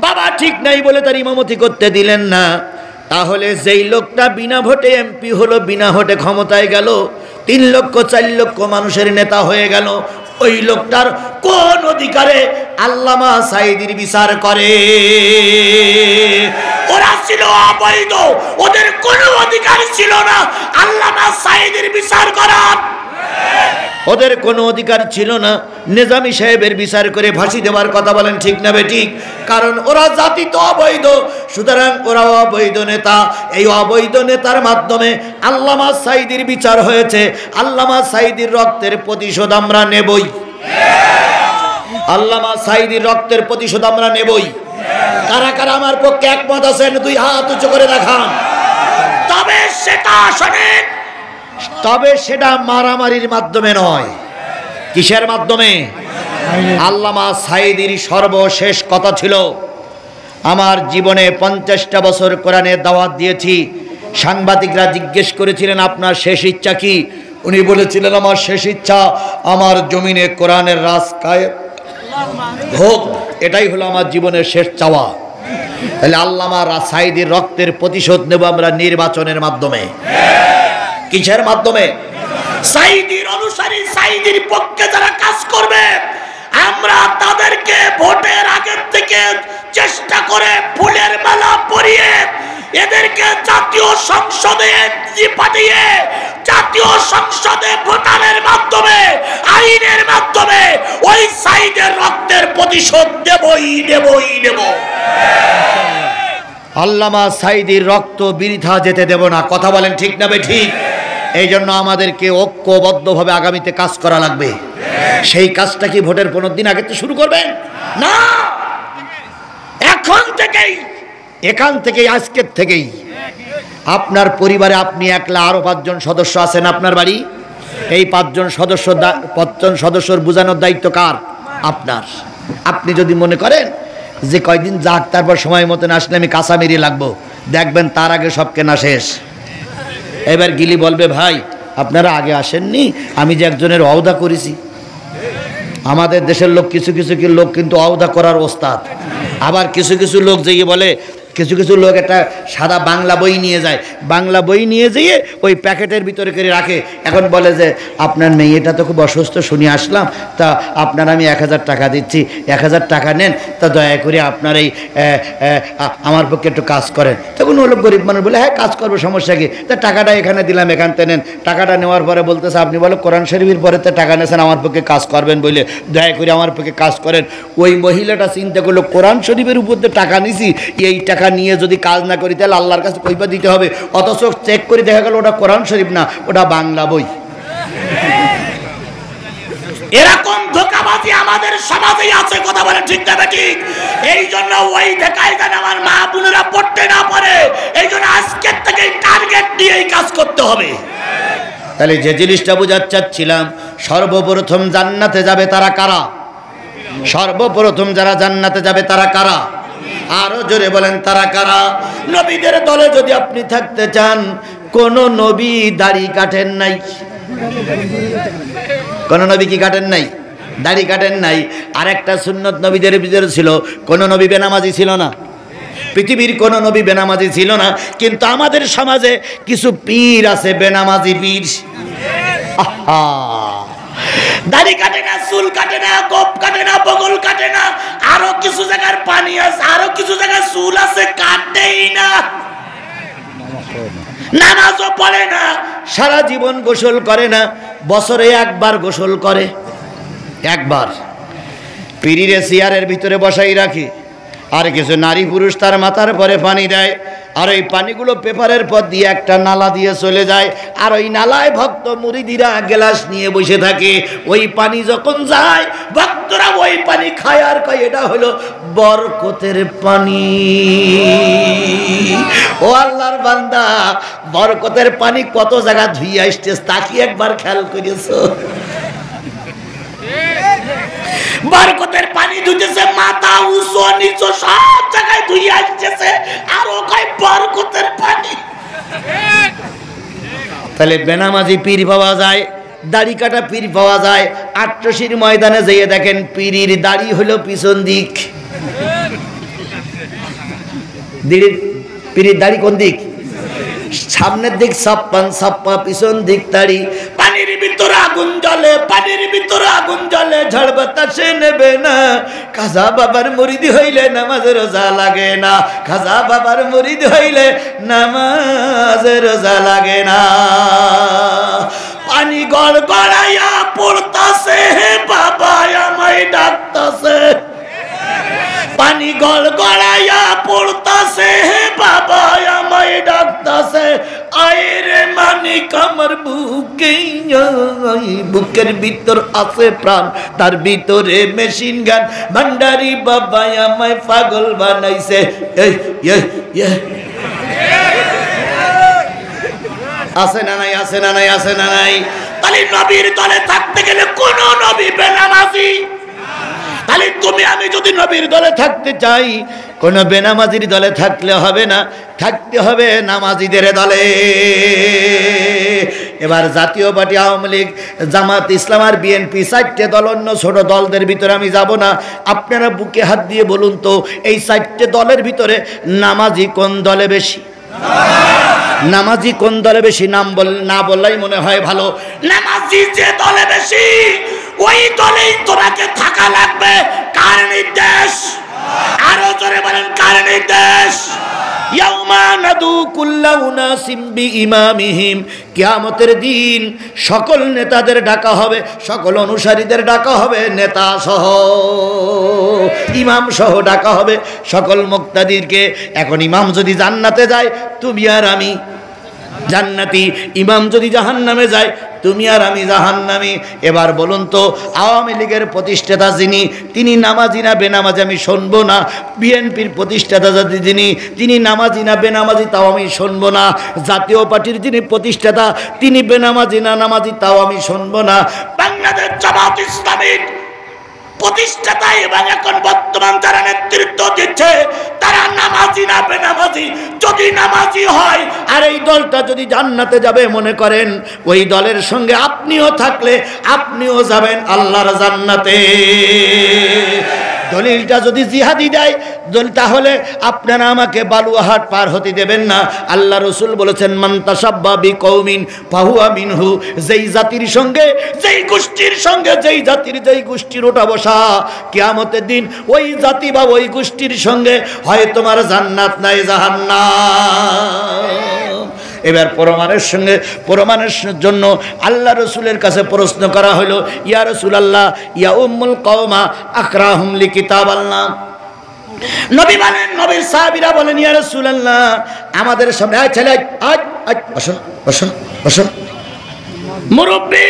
বাবা ঠিক নাই বলে তার ইমামতি করতে দিলেন না, তাহলে যেই লোকটা বিনা ভোটে এমপি হলো, বিনা ভোটে ক্ষমতায় গেল, 3 লক্ষ 4 লক্ষ মানুষের নেতা হয়ে গেল, ওই লোকটার কোন অধিকারে আল্লামা সাঈদীর বিচার করে? ওরা ছিল অবৈধ, ওদের কোনো অধিকার ছিল না আল্লামা সাঈদীর বিচার করার। ওদের কোনো অধিকার ছিল না নিজামী সাহেবের বিচার করে ফাঁসি দেওয়ার। কথা বলেন ঠিক না বেঠিক? কারণ ওরা জাতি তো অবৈধ, সুতরাং ওরা অবৈধ নেতা। এই অবৈধ নেতার মাধ্যমে আল্লামা সাঈদীর বিচার হয়েছে। আল্লামা সাঈদীর রক্তের প্রতিশোধ আমরা নেবই, আল্লামা সাঈদীর রক্তের প্রতিশোধ আমরা নেবই। কারা কারা আমার পক্ষে একমত আছেন 2 হাত উঁচু করে দেখান। তবে সেটা শোনেন, তবে সেটা মারামারির মাধ্যমে নয়। কিসের মাধ্যমে? আল্লামা সাঈদীর সর্বশেষ কথা ছিল, আমার জীবনে 50টা বছর কোরআনের দাওয়াত দিয়েছি। সাংবাদিকরা জিজ্ঞেস করেছিলেন আপনার শেষ ইচ্ছা কি? উনি বলেছিলেন আমার শেষ ইচ্ছা আমার জমিনে কোরআনের রাজ কায়েম হোক, এটাই হলো আমার জীবনের শেষ চাওয়া। তাহলে আল্লামা সাঈদীর রক্তের প্রতিশোধ নেব আমরা নির্বাচনের মাধ্যমে। কিসের মাধ্যমে? সাঈদীর অনুসারী, সাঈদীর পক্ষে যারা কাজ করবে আমরা তাদেরকে ভোটের আগের থেকে চেষ্টা করে ফুলের মালা পরিয়ে এদেরকে জাতীয় সংসদে পাঠিয়ে জাতীয় সংসদে ভোটারের মাধ্যমে, আইনের মাধ্যমে ওই সাঈদের রক্তের প্রতিশোধ দেবই দেবই দেব। আল্লামা সাঈদীর রক্ত বৃথা যেতে দেব না। কথা বলেন ঠিক না বেঠিক? এই জন্য আমাদেরকে ঐক্যবদ্ধভাবে আগামীতে কাজ করা লাগবে। সেই কাজটা কি ভোটের 15 দিন আগে তো শুরু করবেন না, এখন থেকেই, এখান থেকেই, আজকের থেকেই। আপনার পরিবারে আপনি একলা, আরো 5 জন সদস্য আছেন আপনার বাড়ি, এই 5 জন সদস্যর বোঝানোর দায়িত্ব কার? আপনার। আপনি যদি মনে করেন যে কয়দিন যাক তারপর সময় মতন আসলে আমি কাঁচামেরি লাগবো, দেখবেন তার আগে সব কেনা শেষ। এবার গিলি বলবে ভাই আপনারা আগে আসেননি, আমি যে একজনের ওয়াদা করেছি। আমাদের দেশের লোক কিছু কিছু লোক কিন্তু ওয়াদা করার ওস্তাদ। আবার কিছু কিছু লোক যে বলে, কিছু কিছু লোক একটা সাদা বাংলা বই নিয়ে যায়, বাংলা বই নিয়ে যেয়ে ওই প্যাকেটের ভিতরে করে রাখে। এখন বলে যে আপনার মেয়েটা তো খুব অসুস্থ শুনে আসলাম, তা আপনার আমি 1000 টাকা দিচ্ছি, 1000 টাকা নেন, তা দয়া করে আপনার এই আমার পক্ষে একটু কাজ করেন। তখন ও লোক গরিব মানুষ বলে হ্যাঁ কাজ করবো, সমস্যা কি? তা টাকাটা এখানে দিলাম, এখানতে নেন। টাকাটা নেওয়ার পরে বলতেছে আপনি বলো কোরআন শরীফের পরে তো টাকা নেছেন আমার পক্ষে কাজ করবেন বলে, দয়া করে আমার পক্ষে কাজ করেন। ওই মহিলাটা চিন্তা করলো কোরআন শরীফের উপর তো টাকা নিছি, এই টাকা নিয়ে যদি কাজ না করি তাহলে আল্লাহর কাছে কইবা দিতে হবে। অথচ চেক করে দেখা গেল ওটা কোরআন শরীফ না, ওটা বাংলা বই। এরকম ধোঁকাবাজি আমাদের সমাজেই আছে। কথা বলেন ঠিক না ঠিক? এই জন্য ওই দেখায় যেন আমার মা বোনেরা পড়তে না পারে, এই জন্য আজকের থেকে টার্গেট নিয়েই কাজ করতে হবে। তাহলে যে জিনিসটা বোঝাতে চাচ্ছিলাম, সর্বপ্রথম জান্নাতে যাবে তারা কারা? সর্বপ্রথম যারা জান্নাতে যাবে তারা কারা? আরো জোরে বলেন তারা কারা? নবীদের দলে যদি আপনি থাকতে চান, কোন নবী দাড়ি কাটেন নাই। কোন নবী কি কাটেন নাই? দাড়ি কাটেন নাই। আর একটা সুন্নত নবীদের ভিতরে ছিল, কোন নবী বেনামাজি ছিল না। পৃথিবীর কোন নবী বেনামাজি ছিল না, কিন্তু আমাদের সমাজে কিছু পীর আছে বেনামাজি পীর। দাড়ি কাটে না, চুল কাটে না, গোপ কাটে না, বগল কাটে না, আরো কিছু জায়গার পানি আছে, আরো কিছু জায়গায় চুল আছে, কাটেই না, নামাজও পড়ে না, সারা জীবন গোসল করে না, বছরে একবার গোসল করে, একবার। পীরিরে চেয়ারের ভিতরে বসাই রাখি, আর কিছু নারী পুরুষ তার মাথার পরে পানি দেয়, আর ওই পানিগুলো পেপারের পর দিয়ে একটা নালা দিয়ে চলে যায়, আর ওই নালায় ভক্ত মুরিদিরা গ্লাস নিয়ে বসে থাকে। ওই পানি যখন যায় ভক্তরা ওই পানি খায় আর কয় এটা হলো বরকতের পানি। ও আল্লাহর বান্দা, বরকতের পানি কত জায়গা ধুইয়া আসছে তা কি একবার খেয়াল করেছো? বরকতের পানি ধুইতেছে, মাথা উঁচু নিচু সব জায়গায় ধুইয়া আসতেছে, আর ও কয় বরকতের পানি। তাহলে বেনামাজি পীর পাওয়া যায়, দাড়ি কাটা পীর পাওয়া যায়। আট্রসির ময়দানে যেয়ে দেখেন পীরির দাড়ি হলো পিছন দিক, পীরির দাড়ি কোন দিক? সামনের দিক ছাপ্পান ছাপ্পা, পিছন দিক দাড়ি। পানির ভিতরে আগুন জ্বলে, পানির ভিতরে আগুন জ্বলে, ঝড় বাতাসে নেবে না। খাজা বাবার মুরিদি হইলে নামাজে রোজা লাগে না, খাজা বাবার মুরিদি হইলে নামাজে রোজা লাগে না। পানি গড় গড়াইয়া পড়তাছে, হে বাবা আমায় ডাকতাছে। পানি গড় গড়াইয়া পড়তাছে, হে বাবা আমায় ডাকতাছে। আইরে মানিক আমার বুকে, বুকের ভিতর আছে প্রাণ, তার ভিতরে মেশিন গান। ভান্ডারি বাবা আমায় পাগল বানাইছে। আছে না নাই? আছে না নাই? আছে না নাই? তাহলে নবীর দলে থাকতে গেলে কোন নবী বেনামাজি? তাহলে তুমি আমি যদি নবীর দলে থাকতে চাই, কোন বেনামাজির দলে থাকলে হবে না, থাকতে হবে নামাজিদের দলে। এবার জাতীয় পার্টি, আওয়ামী লীগ, জামাত ইসলাম আর বিএনপি, 4টে দল, অন্য ছোট দলদের ভিতরে আমি যাব না। আপনারা বুকে হাত দিয়ে বলুন তো, এই 4টে দলের ভিতরে নামাজি কোন দলে বেশি? নামাজি কোন দলে বেশি? নাম না বললেই মনে হয় ভালো। নামাজি যে দলে বেশি, ওই দলেই তোমাকে থাকা লাগবে। কার নির্দেশ? আরো জোরে বলেন, কার নির্দেশ? ইয়াউমা নাদু কুল্লা উনাসিম বিইমামিহিম, কিয়ামতের দিন সকল নেতাদের ডাকা হবে, সকল অনুসারীদের ডাকা হবে, নেতা সহ, ইমাম সহ ডাকা হবে সকল মুক্তাদিরকে। এখন ইমাম যদি জান্নাতে যায়, তুমি আর আমি জান্নাতি। ইমাম যদি জাহান্নামে যায়, তুমি আর আমি জাহান্নামী। এবার বলুন তো, আওয়ামী লীগের প্রতিষ্ঠাতা যিনি, তিনি নামাজি না বেনামাজি আমি শুনবো না। বিএনপির প্রতিষ্ঠাতা যিনি, তিনি নামাজি না বেনামাজি তাও আমি শুনবো না। জাতীয় পার্টির যিনি প্রতিষ্ঠাতা, তিনি বেনামাজি না নামাজি তাও আমি শুনবো না। বাংলাদেশ জামাত ইসলামীর প্রতিষ্ঠাতা এবং এখন বর্তমান যারা নেতৃত্ব দিচ্ছে, তারা নামাজি না বেনামাজি? যদি নামাজি হয় আর এই দলটা যদি জান্নাতে যাবে মনে করেন, ওই দলের সঙ্গে আপনিও থাকলে আপনিও যাবেন আল্লাহর জান্নাতে। দলিলটা যদি জিহাদি দেয় তাহলে আপনারা আমাকে বালুয়াহাট পার হতে দেবেন না। আল্লাহ রসুল বলেছেন, মান তাসাব্বা বিকৌমিন ফাহুয়া মিনহু। যেই জাতির সঙ্গে, যেই গোষ্ঠীর সঙ্গে, যেই জাতির যেই গোষ্ঠীর ওঠা বসা, কিয়ামতের দিন ওই জাতি বা ওই গোষ্ঠীর সঙ্গে হয় তোমার জান্নাত নাই জাহান্নাম। এবার প্রমাণের জন্য আল্লাহ রসুলের কাছে প্রশ্ন করা হলো, ইয়া রাসূলুল্লাহ, ইয়া উম্মুল কওমা আকরাহুম লিকিতাবাল্লাহ। নবী বলেন, নবীর সাহাবীরা বলেন, ইয়া রাসূলুল্লাহ, আমাদের সামনে ছেলে, বসো বসো বসো, মুরব্বি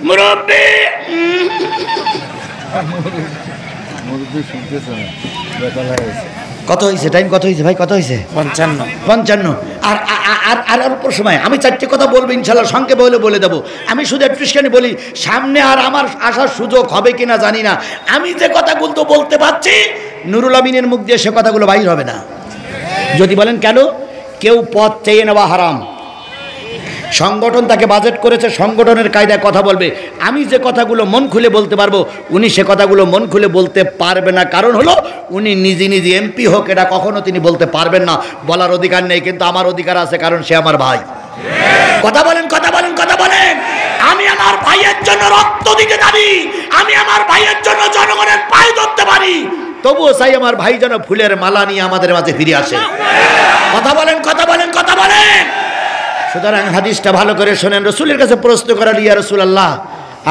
মুরব্বি মুরব্বি শুনতেছেন, কত হয়েছে? টাইম কত হয়েছে ভাই? কত হয়েছে? 55। আর আর অল্প সময় আমি 4টে কথা বলবো ইনশাল্লাহ, সংক্ষেপে হলে বলে দেবো। আমি শুধু একটুখানি বলি, সামনে আর আমার আসার সুযোগ হবে কিনা জানি না। আমি যে কথাগুলো তো বলতে পারছি, নুরুল আমিনের মুখ দিয়ে সে কথাগুলো বাইর হবে না। যদি বলেন কেন? কেউ পদ চেয়ে নেওয়া হারাম। সংগঠন তাকে বাজেট করেছে, সংগঠনের কায়দায় কথা বলবে। আমি যে কথাগুলো মন খুলে বলতে পারবো, উনি সে কথাগুলো মন খুলে বলতে পারবে না। কারণ হলো উনি নিজে নিজে এমপি হোক, এটা কখনো তিনি বলতে পারবেন না। বলার অধিকার নেই, কিন্তু আমার অধিকার আছে, কারণ সে আমার ভাই। কথা বলেন, কথা বলেন, কথা বলেন। আমি আমার ভাইয়ের জন্য রক্ত দিতে পারি, আমি আমার ভাইয়ের জন্য জনগণের পায়ে ধরতে পারি, তবুও চাই আমার ভাই যেন ফুলের মালা নিয়ে আমাদের মাঝে ফিরে আসে। কথা বলেন, কথা বলেন, কথা বলেন। সুতরাং হাদিসটা ভালো করে শোনেন। রসুলের কাছে প্রশ্ন করেন, ইয়া রাসূলুল্লাহ,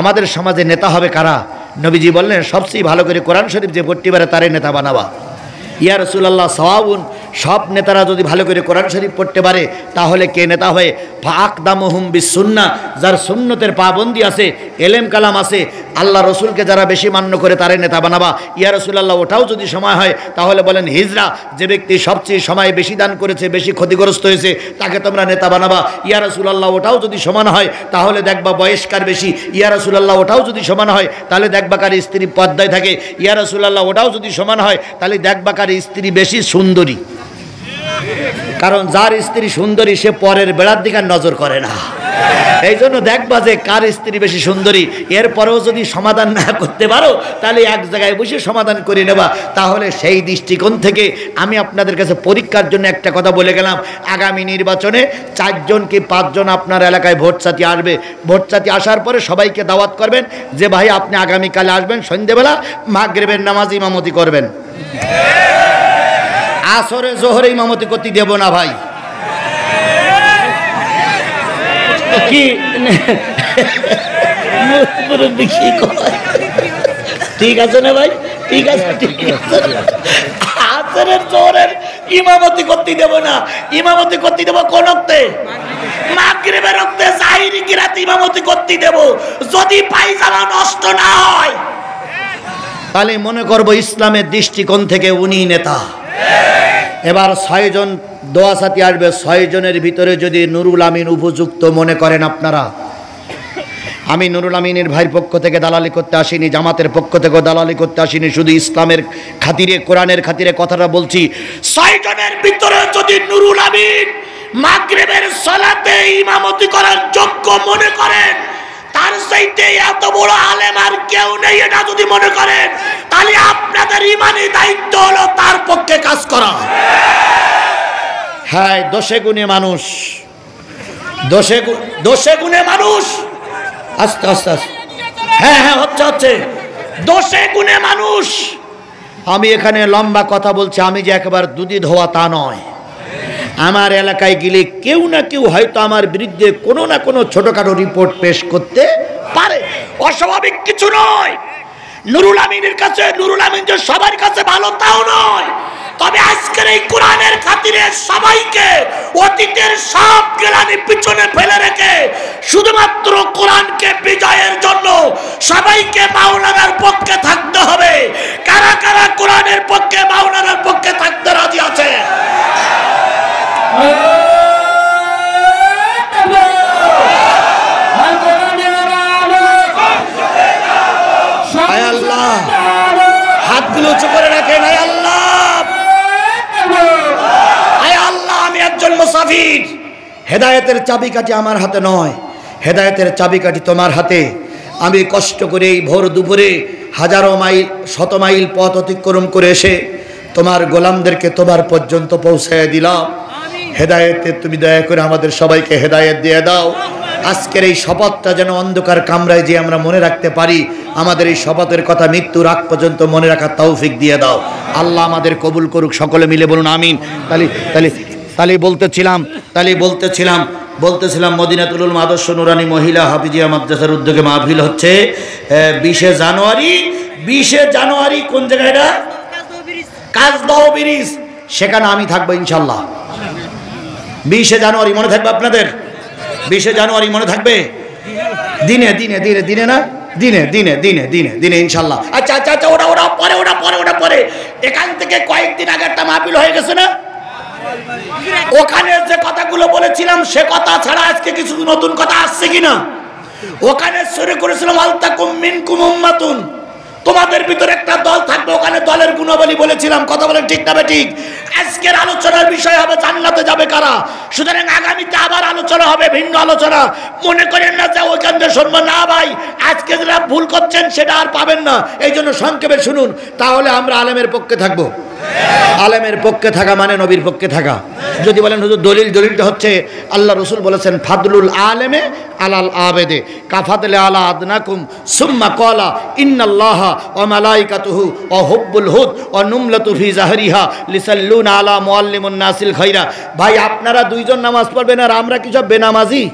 আমাদের সমাজে নেতা হবে কারা? নবীজি বললেন, সবচেয়ে ভালো করে কোরআন শরীফ যে পড়তে পারে তারে নেতা বানাবা। ইয়া রাসূলুল্লাহ, সাওয়াবুন, সব নেতারা যদি ভালো করে কোরআন শরীফ পড়তে পারে তাহলে কে নেতা হয়? ফাআকদামুহুম বিসুন্নাহ, যার সুন্নতের পাবন্দি আছে, এলেম কালাম আছে, আল্লাহ রসুলকে যারা বেশি মান্য করে তারে নেতা বানাবা। ইয়া রাসূলুল্লাহ, ওটাও যদি সময় হয় তাহলে বলেন হিজরা, যে ব্যক্তি সবচেয়ে সময় বেশি দান করেছে, বেশি ক্ষতিগ্রস্ত হয়েছে, তাকে তোমরা নেতা বানাবা। ইয়া রাসূলুল্লাহ, ওটাও যদি সমান হয় তাহলে দেখবা বয়স্কার বেশি। ইয়া রাসূলুল্লাহ, ওটাও যদি সমান হয় তাহলে দেখবা কার স্ত্রী পর্দায় থাকে। ইয়া রাসূলুল্লাহ, ওটাও যদি সমান হয় তাহলে দেখবা কার স্ত্রী বেশি সুন্দরী। কারণ যার স্ত্রী সুন্দরী সে পরের বেড়ার দিকে নজর করে না। এই জন্য দেখবা যে কার স্ত্রী বেশি সুন্দরী। এরপরেও যদি সমাধান না করতে পারো তাহলে এক জায়গায় বসে সমাধান করে নেবা। তাহলে সেই দৃষ্টিকোণ থেকে আমি আপনাদের কাছে পরীক্ষার জন্য একটা কথা বলে গেলাম, আগামী নির্বাচনে 4 জন কি 5 জন আপনার এলাকায় ভোট চাতি আসবে। ভোট চাতি আসার পরে সবাইকে দাওয়াত করবেন যে ভাই আপনি আগামীকালে আসবেন, সন্ধ্যেবেলা মাগরিবের নামাজ ইমামতি করবেন। আসরে জোহরে ইমামতি করতে দেব না ভাই। কি ঠিক আছে না ভাই? ঠিক আছে, ঠিক আছে। আসরের জোহরের ইমামতি করতে দেব না। ইমামতি করতে দেব কোন ওক্তে? মাগরিবের ওক্তে জাহিরি কিরাত ইমামতি করতে দেব। যদি পায়জামা নষ্ট না হয় তাহলে মনে করব ইসলামের দৃষ্টিকোণ থেকে উনি নেতা। এবার 6 জন দোয়া সাথী আসবে। 6 জনের ভিতরে যদি নুরুল আমিন উপযুক্ত মনে করেন আপনারা, আমি নুরুল আমিনের ভাইয়ের পক্ষ থেকে দালালি করতে আসিনি, জামাতের পক্ষ থেকে দালালি করতে আসিনি, শুধু ইসলামের খাতিরে, কোরআনের খাতিরে কথাটা বলছি। 6 জনের ভিতরে যদি নুরুল আমিন মাগরিবের সালাতে ইমামতি করার যোগ্য মনে করেন, তার চাইতে এত বড় আলেম আর কেউ নেই, এটা যদি মনে করেন তাহলে আপনাদের ইমানি দায়িত্ব হলো তার পক্ষে কাজ করা। হ্যাঁ, দোষে গুণে মানুষ, দোষে গুণে মানুষ। আস্তে আস্তে আস্তে, হ্যাঁ হ্যাঁ, হচ্ছে হচ্ছে, দোষে গুণে মানুষ। আমি এখানে লম্বা কথা বলছি, আমি যে একবার দুধি ধোয়া তা নয়। আমার এলাকায় গেলে কেউ না কেউ হয়তো আমার বিরুদ্ধে কোনো না কোনো ছোটখাটো রিপোর্ট পেশ করতে পারে, অস্বাভাবিক কিছু নয়। নুরুল আমিনের কাছে, নুরুল আমিন যে সবার কাছে ভালো তাও নয়, তবে আজকের এই কোরআনের খাতিরে সবাইকে অতীতের সব গ্লানি পিছনে ফেলে রেখে শুধুমাত্র কোরআনকে বিজয়ের জন্য সবাইকে মাওলানার পক্ষে থাকতে হবে। কারা কারা কোরআনের পক্ষে, মাওলানার পক্ষে থাকতে রাজি আছে? হাতগুলো উঁচু করে রাখেন। আয় আল্লাহ, আয় আল্লাহ, আমি একজন মুসাফির। হেদায়েতের চাবিকাঠি আমার হাতে নয়, হেদায়েতের চাবিকাঠি তোমার হাতে। আমি কষ্ট করে এই ভোর দুপুরে হাজারো মাইল, 100 মাইল পথ অতিক্রম করে এসে তোমার গোলামদেরকে তোমার পর্যন্ত পৌঁছায় দিলাম। হেদায়েতে তুমি দয়া করে আমাদের সবাইকে হেদায়েত দিয়ে দাও। আজকের এই শপথটা যেন অন্ধকার কামরায় যে আমরা মনে রাখতে পারি, আমাদের এই শপথের কথা মৃত্যুর আগ পর্যন্ত মনে রাখার তৌফিক দিয়ে দাও। আল্লাহ আমাদের কবুল করুক, সকলে মিলে বলুন আমিন। তালি বলতেছিলাম মদিনাতুল উলুম আদর্শ নুরানি মহিলা হাফিজিয়া মাদ্রাসার উদ্যোগে মাহফিল হচ্ছে 20 জানুয়ারি। কোন জায়গাটা? কাজদাও ব্রিজ। সেখানে আমি থাকবো ইনশাল্লাহ। 20 জানুয়ারি মনে থাকবে আপনাদের? 20 জানুয়ারি মনে থাকবে? দিনে না, দিনে ইনশাল্লাহ। আচ্ছা, ওটা পরে। এখান থেকে কয়েকদিন আগে একটা মাহফিল হয়ে গেছে না? ওখানে যে কথাগুলো বলেছিলাম সে কথা ছাড়া আজকে কিছু নতুন কথা আসছে কিনা? ওখানে শুরু করেছিলাম আলতাকুম মিনকুম উম্মাতুন, তোমাদের ভিতরে একটা দল থাকবে। ওখানে দলের গুণাবলী বলেছিলাম। কথা বলেন ঠিক না ঠিক? আজকের আলোচনার বিষয় হবে জান্নাতে যাবে কারা। সুতরাং আগামীতে আবার আলোচনা হবে, ভিন্ন আলোচনা। মনে করেন না যে ওইখান থেকে শুনবো না ভাই, আজকে যারা ভুল করছেন সেটা আর পাবেন না। এই জন্য সংক্ষেপে শুনুন, তাহলে আমরা আলেমের পক্ষে থাকবো। আলেমের পক্ষে থাকা মানে নবীর পক্ষে থাকা। যদি বলেন হুজুর দলিলটা হচ্ছে আল্লাহ রসুল বলেছেন ফাদলুল আলেমে আলাল আবেদে কাফাদলে আলা আদনাকুম সুম্মা ক্বালা ইন্নাল্লাহা ওয়া মালাইকাতুহু ওয়া হুব্বুল হুদ ওয়া নুমলাতু ফি যাহরিহা লিসাল্লুনা আলা মুআল্লিমুন নাসিল খাইরা। ভাই আপনারা দুইজন নামাজ পড়বেন আর আমরা কি সব বেনামাজি?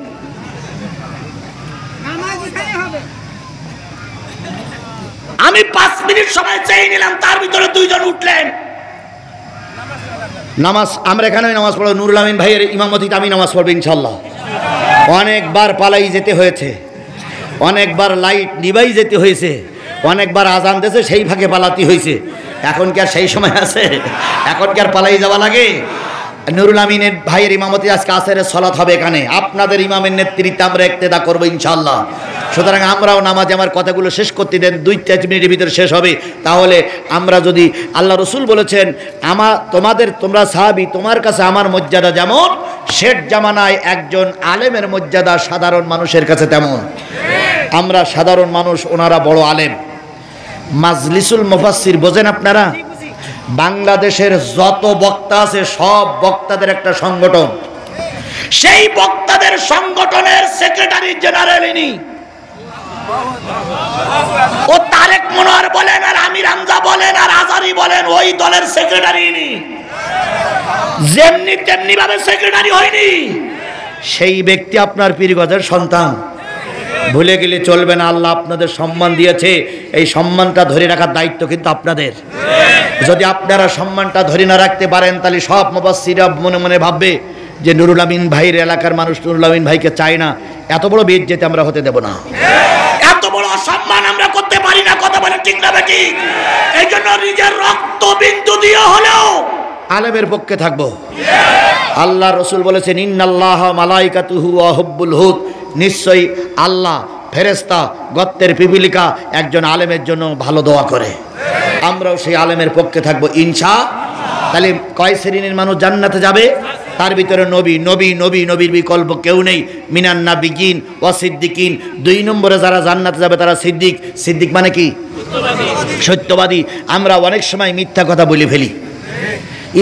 আমি 5 মিনিট সময় চেয়ে নিলাম, তার ভিতরে দুইজন উঠলেন। নামাজ আমরা এখানে নামাজ পড়ব, নুরুল আমিন ভাইয়ের ইমামতিতে আমি নামাজ পড়ব ইনশাল্লাহ। অনেকবার পালাই যেতে হয়েছে, অনেকবার লাইট নিবাই যেতে হয়েছে, অনেকবার আজান দিয়েছে সেই ভাগে পালাতে হয়েছে। এখন কি আর সেই সময় আছে? এখন কি আর পালাই যাওয়া লাগে? নুরুল আমিনের ভাইয়ের ইমামতি আজকে আসরের সালাত হবে এখানে, আপনাদের ইমামের নেতৃত্বে আমরা ইক্তেদা করবো ইনশাআল্লাহ। সুতরাং আমরাও নামাজে, আমার কথাগুলো শেষ করতে দেন, 2-3 মিনিটের ভিতরে শেষ হবে। তাহলে আমরা যদি, আল্লাহ রসুল বলেছেন তোমরা সাহাবী, তোমার কাছে আমার মর্যাদা যেমন শেষ জামানায় একজন আলেমের মর্যাদা সাধারণ মানুষের কাছে তেমন। আমরা সাধারণ মানুষ, ওনারা বড় আলেম। মাজলিসুল মুফাসসির বোঝেন আপনারা? বাংলাদেশের যত বক্তা আছে সব বক্তাদের একটা সংগঠন, সেই বক্তাদের সংগঠনের সেক্রেটারি জেনারেল ইনি। ও তারেক মনোয়ার বলেন আর আমির হামজা বলেন আর আজারি বলেন, ওই দলের সেক্রেটারি ইনি। যেমনি তেমনি ভাবে সেক্রেটারি হয়নি। সেই ব্যক্তি আপনার পীরগঞ্জের সন্তান। ভুলে গেলে চলবে না, আল্লাহ আপনাদের সম্মান দিয়েছে, এই সম্মানটা ধরে রাখার দায়িত্ব কিন্তু আপনাদের। যদি আপনারা সম্মানটা ধরে না রাখতে পারেন তাহলে সব মুফাসসিররা মনে মনে ভাববে যে নুরুল আমিন ভাইয়ের এলাকার মানুষ নুরুল আমিন ভাইকে চায় না। এত বড় বেইজ্জতি আমরা হতে দেব না, এত বড় অসম্মান আমরা করতে পারি না। কথা বলেন ঠিক না বেটি? এই জন্য নিজের রক্ত বিন্দু দিয়ে হলেও আলেমের পক্ষে থাকবো। আল্লাহ রসুল বলেছেন ইন্নাল্লাহা মালাইকাতুহু ওয়া হুব্বুল হুদ, নিশ্চয়ই আল্লাহ, ফেরেশতা, গর্তের পিপিলিকা একজন আলেমের জন্য ভালো দোয়া করে। আমরাও সেই আলেমের পক্ষে থাকবো ইনশাআল্লাহ। তাহলে কয় শ্রেণীর মানুষ জান্নাতে যাবে? তার ভিতরে নবীর বিকল্প কেউ নেই। মিনান নাবিয়িন ওয়া সিদ্দিকিন। 2 নম্বরে যারা জান্নাতে যাবে তারা সিদ্দিক মানে কি? সত্যবাদী। আমরা অনেক সময় মিথ্যা কথা বলে ফেলি,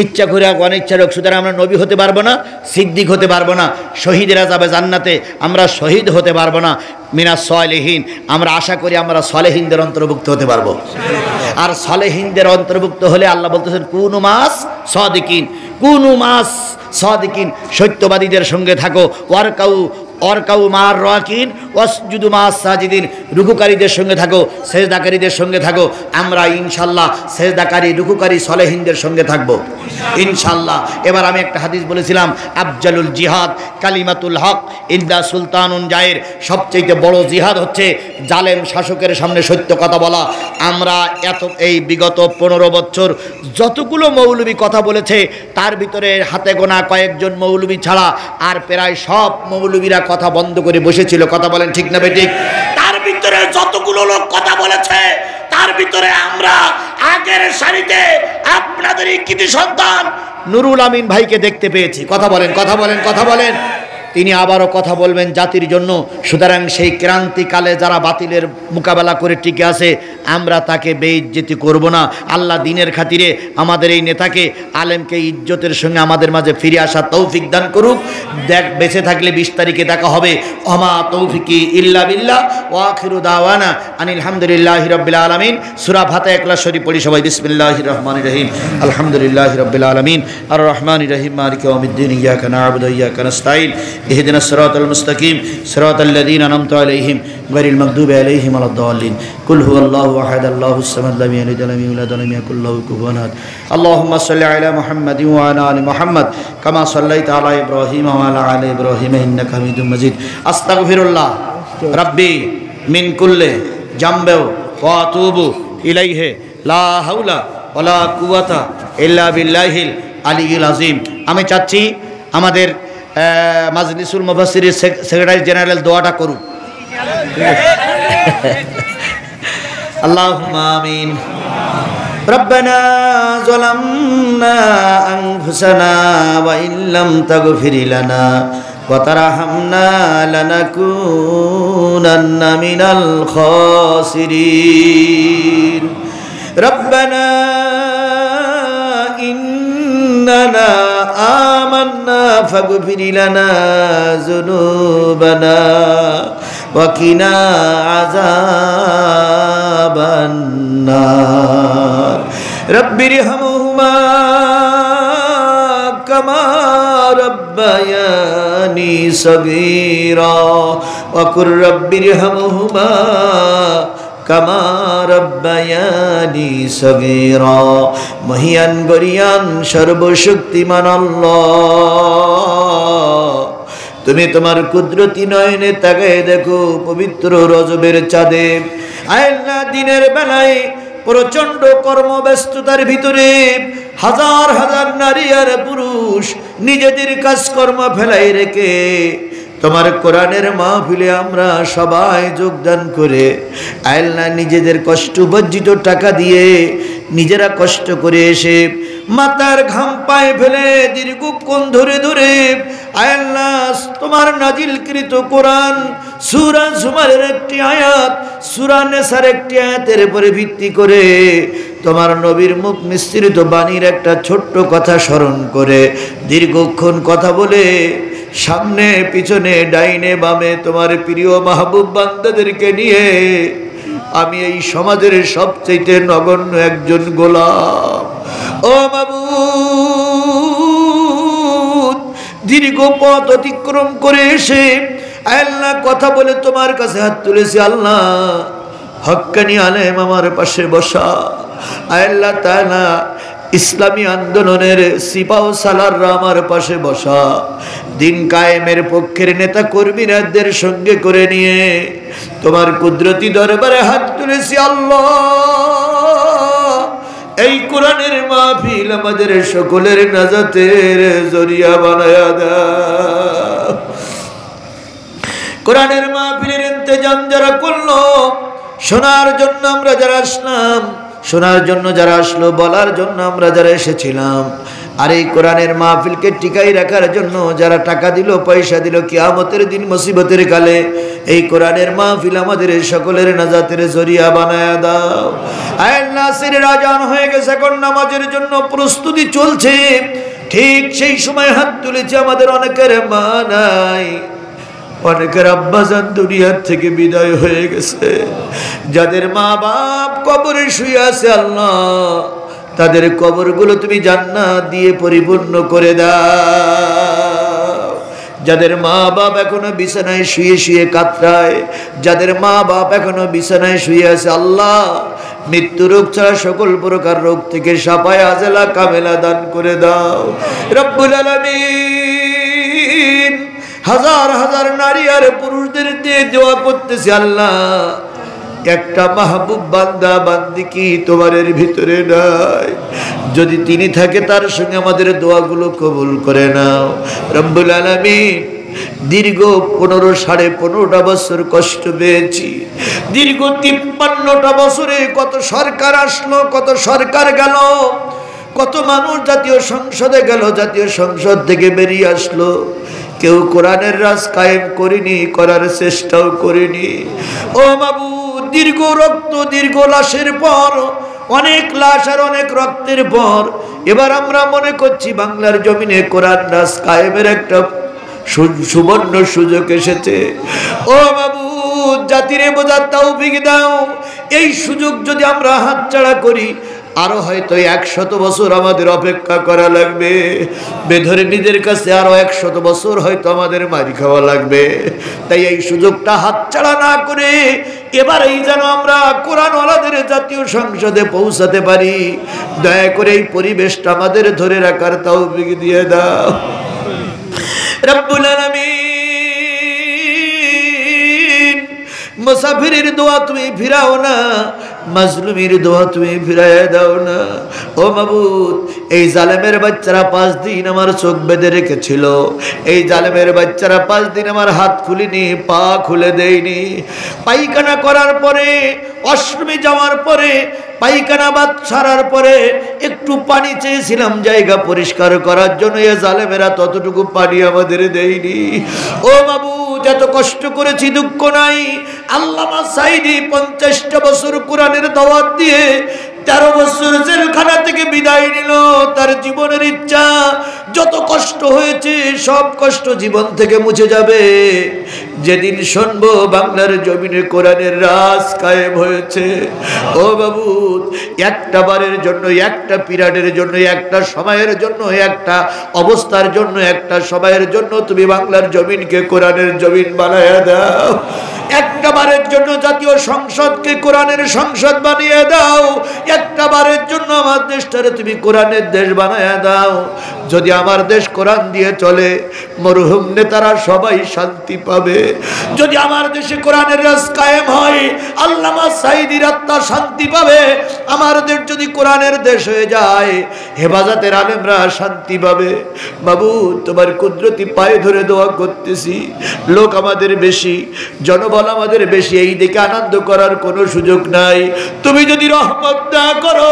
ইচ্ছা করে অনিচ্ছা হোক। সুতরাং আমরা নবী হতে পারবো না, সিদ্দিক হতে পারবো না। শহীদেরা যাবে জান্নাতে, আমরা শহীদ হতে পারবো না। মিনাস সালেহিন, আমরা আশা করি আমরা সালেহিনদের অন্তর্ভুক্ত হতে পারবো। আর সালেহিনদের অন্তর্ভুক্ত হলে আল্লাহ বলতেছেন কুনু মাস সাদিকিন, সত্যবাদীদের সঙ্গে থাকো। ওয়ারকাউ মার রাকিন ওয়াসজুদু মাস সাজিদিন, রুকুকারীদের সঙ্গে থাকো, সেজদাকারীদের সঙ্গে থাকো। আমরা ইনশাআল্লাহ সেজদাকারী, রুকুকারী, সালেহিনদের সঙ্গে থাকবো ইনশাআল্লাহ। এবার আমি একটা হাদিস বলেছিলাম, আফজালুল জিহাদ কালিমাতুল হক ইনদা সুলতানুন জায়ের। সবচেয়ে বড় জিহাদ হচ্ছে জালেম শাসকের সামনে সত্য কথা বলা। আমরা এই বিগত 15 বছর যতগুলো মৌলবী কথা বলেছে তার ভিতরে হাতে গোনা কয়েকজন মৌলবী ছাড়া আর প্রায় সব মৌলবীরা কথা বন্ধ করে বসেছিল। কথা বলেন ঠিক না বেঠিক? তার ভিতরে যতগুলো লোক কথা বলেছে তার ভিতরে আমরা আগের সারিতে আপনাদের এই কৃতি সন্তান নুরুল আমিন ভাইকে দেখতে পেয়েছি। কথা বলেন। তিনি আবারও কথা বলবেন জাতির জন্য। সুতরাং সেই ক্রান্তিকালে যারা বাতিলের মোকাবেলা করে টিকে আছে, আমরা তাকে বেইজ্জতি করব না। আল্লাহ দিনের খাতিরে আমাদের এই নেতাকে, আলেমকে ইজ্জতের সঙ্গে আমাদের মাঝে ফিরে আসা তৌফিক দান করুক। বেঁচে থাকলে 20 তারিখে দেখা হবে। ওমা তৌফিকি ইল্লা বিল্লাহ ওয়া আখিরু দাওয়ানা আনিল হামদুলিল্লাহি রাব্বিল আলামিন। সূরা ফাতিহা ইখলাস শরীফ পড়ি সবাই। বিসমিল্লাহির রহমানির রহিম, আলহামদুলিল্লাহি রাব্বিল আলামিন, আর রহমানির রহিম, মালিকি ইয়াউমিদ্দিন, ইয়াকা না'বুদু ওয়া ইয়াকা নাস্তাঈন, ইহদিনাস সিরাতাল মুস্তাকিম, সিরাতাল লাযীনা আন'আমতা আলাইহিম গায়রিল মাগদুবি আলাইহিম ওয়ালাদ-দাল্লিন। কুল হুয়াল্লাহু আহাদ, আল্লাহুস সামাদ, লাম ইয়ালিদ ওয়া লাম ইউলাদ ওয়া লাম ইয়াকুল লাহু কুফুওয়ান আহাদ। আল্লাহুম্মা সাল্লি আলা মুহাম্মাদিন ওয়া আলা আলি মুহাম্মাদ কামা সাল্লাইতা আলা ইব্রাহিম ওয়া আলা আলি ইব্রাহিম ইন্নাকা হামিদুম মাজিদ। আস্তাগফিরুল্লাহ রাব্বি মিন কুল্লি জামবি ওয়া আতুবু ইলাইহি লা হাওলা ওয়া লা কুওয়াতা ইল্লা বিল্লাহিল আলিয়্যিল আযীম। আমি চাচ্ছি আমাদের মাজলিসুল মুফাসসিরের সেক্রেটারি জেনারেল দোয়াটা করুন। আল্লাহুম্মা আমিন। রব্বানা যালামনা আনফুসানা ওয়া ইল্লাম তাগফির লানা ওয়া তারহামনা লানাকুনান্না মিনাল খাসিরিন। রব্বানা إننا آمنا فاغفر لنا ذنوبنا وقنا عذاب النار رب ارحمهما كما ربياني صغيرا وقل رب ارحمهما কামা রব্বায়ানি সগীরা মহিয়ান গরিয়ান সর্বশক্তিমান আল্লাহ তুমি তোমার কুদরতি নয়নে তাকায় দেখো পবিত্র রজবের চাঁদে আল্লাহ দিনের বেলায় প্রচন্ড কর্মব্যস্ততার ভিতরে হাজার হাজার নারী আর পুরুষ নিজেদের কাজকর্ম ফেলাই রেখে তোমার কোরআনের মাহফিলে আমরা সবাই যোগদান করে আল্লাহ নিজেদের কষ্টবর্জিত টাকা দিয়ে নিজেরা কষ্ট করে এসে মাথার ঘাম পায়ে ফেলে দীর্ঘক্ষণ ধরে ধরে আল্লাহ তোমার নাজিলকৃত কোরআন সূরা জুমারের একটি আয়াত সূরা নিসার একটি আয়াতের উপরে ভিত্তি করে তোমার নবীর মুখ নিঃসৃত বাণীর একটা ছোট্ট কথা স্মরণ করে দীর্ঘক্ষণ কথা বলে সামনে পিছনে ডাইনে বামে তোমার প্রিয় মাহবুব বান্দাদেরকে নিয়ে আমি এই সমাজের সবচেয়ে নগণ্য একজন গোলাম ও মাবুদ দীর্ঘ পথ অতিক্রম করে এসে আল্লাহ কথা বলে তোমার কাছে হাত তুলেছি আল্লাহ হক্কানি আলেম আমার পাশে বসা আল্লাহ তাআলা ইসলামী আন্দোলনের সিপাহ সালাররা আমার পাশে বসা দিন কায়েমের পক্ষের নেতা কর্মীদের সঙ্গে করে নিয়ে তোমার কুদরতি দরবারে হাত তুলেছি আল্লাহ এই কোরআনের মাহফিল আমাদের সকলের নাজাতের জরিয়া বানায়া দাও কোরআনের মাহফিলের ইন্তজাম যারা করলো শোনার জন্য আমরা যারা আসলাম শোনার জন্য যারা আসলো বলার জন্য আমরা যারা এসেছিলাম আর এই কোরআনের মাহফিলকে টিকাই রাখার জন্য যারা টাকা দিল পয়সা দিল কিয়ামতের দিন মুসিবতের কালে এই কোরআনের মাহফিল আমাদের সকলের নাজাতের জরিয়া বানায়া দাও আল্লাহ আসরের আজান হয়ে গেছে এখন নামাজের জন্য প্রস্তুতি চলছে ঠিক সেই সময় হাত তুলেছে আমাদের অনেকের মা নাই অনেকের আব্বাজান দুনিয়ার থেকে বিদায় হয়ে গেছে যাদের মা বাপ কবরে শুয়ে আছে আল্লাহ তাদের কবরগুলো তুমি জান্নাত দিয়ে পরিপূর্ণ করে দাও যাদের মা বাপ এখনো বিছানায় শুয়ে শুয়ে কাতরায় যাদের মা বাপ এখনো বিছানায় শুয়ে আছে আল্লাহ মৃত্যু রোগ ছাড়া সকল প্রকার রোগ থেকে সাফায়ে আজলা কামেলা দান করে দাও রব্বুল আলামিন হাজার হাজার নারী আর পুরুষদের দিয়ে দোয়া করতেছি আল্লাহ একটা মাহবুব বান্দা বান্দি কি তোমার ভিতরে নাই যদি তিনি থাকে তার সঙ্গে আমাদের দোয়াগুলো কবুল করে নাও রব্বুল আলামিন দীর্ঘ 15.5 বছর কষ্ট পেয়েছি দীর্ঘ 53টা বছরে কত সরকার আসলো কত সরকার গেল কত মানুষ জাতীয় সংসদে গেল জাতীয় সংসদ থেকে বেরিয়ে আসলো কেউ কোরআনের রাজ কায়েম করেনি করার চেষ্টাও করেনি ও মাবুদ দীর্ঘ রক্ত দীর্ঘ লাশের পর অনেক লাশ আর অনেক রক্তের পর এবার আমরা মনে করছি বাংলার জমিনে কোরআন রাজ কায়েমের একটা সুবর্ণ সুযোগ এসেছে ও মাবুদ জাতিরে বোঝার তৌফিক দাও এই সুযোগ যদি আমরা হাতছাড়া করি আরো হয়তো 100 বছর আমাদের অপেক্ষা করা লাগবে বেধর্মীদের কাছে আরো 100 বছর হয়তো আমাদের মারি খাওয়া লাগবে তাই এই সুযোগটা হাতছাড়া না করে এবারেই যেন আমরা কোরআনওয়ালাদের জাতীয় সংসদে পৌঁছাতে পারি দয়া করে এই পরিবেশটা আমাদের ধরে রাখার তৌফিক দিয়ে দাও রব্বুল আলামিন মুসাফিরের দোয়া তুমি ফিরাও না মাজলুমের দোয়া তুমি ফিরাইয়া দাও না ও মাবুদ এই জালেমের বাচ্চারা 5 দিন আমার চোখ বেঁধে রেখেছিল এই জালেমের বাচ্চারা 5 দিন আমার হাত খুলিনি পা খুলে দেয়নি পায়খানা করার পরে অশ্রমে যাওয়ার পরে পায়খানা বাদ ছাড়ার পরে একটু পানি চেয়েছিলাম জায়গা পরিষ্কার করার জন্য এই জালেমেরা ততটুকু পানি আমাদের দেয়নি ও মাবুদ এত কষ্ট করেছি দুঃখ নাই আল্লামা সাইদি 50টা বছর কোরআনের দাওয়াত দিয়ে 13 বছর জেলখানা থেকে বিদায় নিল। তার জীবনের ইচ্ছা, যত কষ্ট হয়েছে সব কষ্ট জীবন থেকে মুছে যাবে যেদিন শুনবো বাংলার জমিনে কোরআনের রাজ কায়েম হয়েছে। ও বাবু, একটা বারের জন্য, একটা পিরিয়ডের জন্য, একটা সময়ের জন্য, একটা অবস্থার জন্য, একটা সময়ের জন্য তুমি বাংলার জমিনকে কোরআনের জমিন বানায় দাও। একটা বারের জন্য জাতীয় সংসদকে কোরআনের সংসদ বানিয়ে দাও। একটা বারের জন্য আমার দেশটারে তুমি কোরআনের দেশ বানায় দাও। যদি আমার দেশ কোরআন দিয়ে চলে, মরহুম নেতারা সবাই শান্তি পাবে। যদি আমার দেশে কোরআনের রাজ কায়েম হয়, আল্লামা সাঈদীর আত্মা শান্তি পাবে। আমার দেশ যদি কোরআনের দেশ হয়ে যায়, হেফাজতের আলেমরা শান্তি পাবে। বাবু, তোমার কুদরতি পায়ে ধরে দোয়া করতেছি। লোক আমাদের বেশি, জনবল আমাদের বেশি, এই দিকে আনন্দ করার কোনো সুযোগ নাই। তুমি যদি রহমত না করো,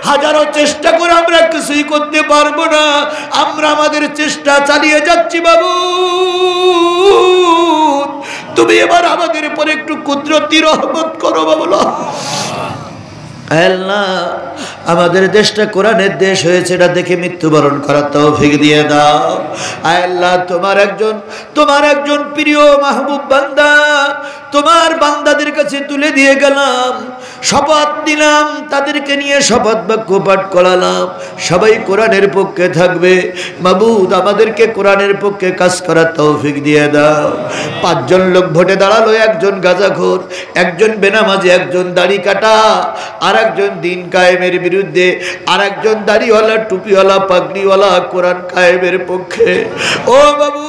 হাজারো চেষ্টা করে আমরা কিছুই করতে পারবো না। আমরা আমাদের চেষ্টা চালিয়ে যাচ্ছি বাবু। তুমি এবার আমাদের উপরে একটু কুদরতি রহমত করো বাবু। আল্লাহ, আমাদের দেশটা কোরআনের দেশ হয়েছে, এটা দেখে মৃত্যুবরণ করার তৌফিক দিয়ে দাও। আল্লাহ, তোমার একজন প্রিয় মাহবুব বান্দা, তোমার বান্দাদের কাছে তুলে দিয়ে গেলাম, শপথ দিলাম, তাদেরকে নিয়ে শপথ বাক্য পাঠ করালাম, সবাই কোরআনের পক্ষে থাকবে। মাবুদ, আমাদেরকে কোরআনের পক্ষে কাজ করার তৌফিক দিয়ে দাও। 5 জন লোক ভোটে দাঁড়ালো, একজন গাঁজাখোর, একজন বেনামাজি, একজন দাড়ি কাটা, আর একজন দিন কায়েমের বিরুদ্ধে, আর একজন দাড়িওয়ালা, টুপিওয়ালা, পাগড়িওয়ালা কোরআন কায়েমের পক্ষে। ও বাবু,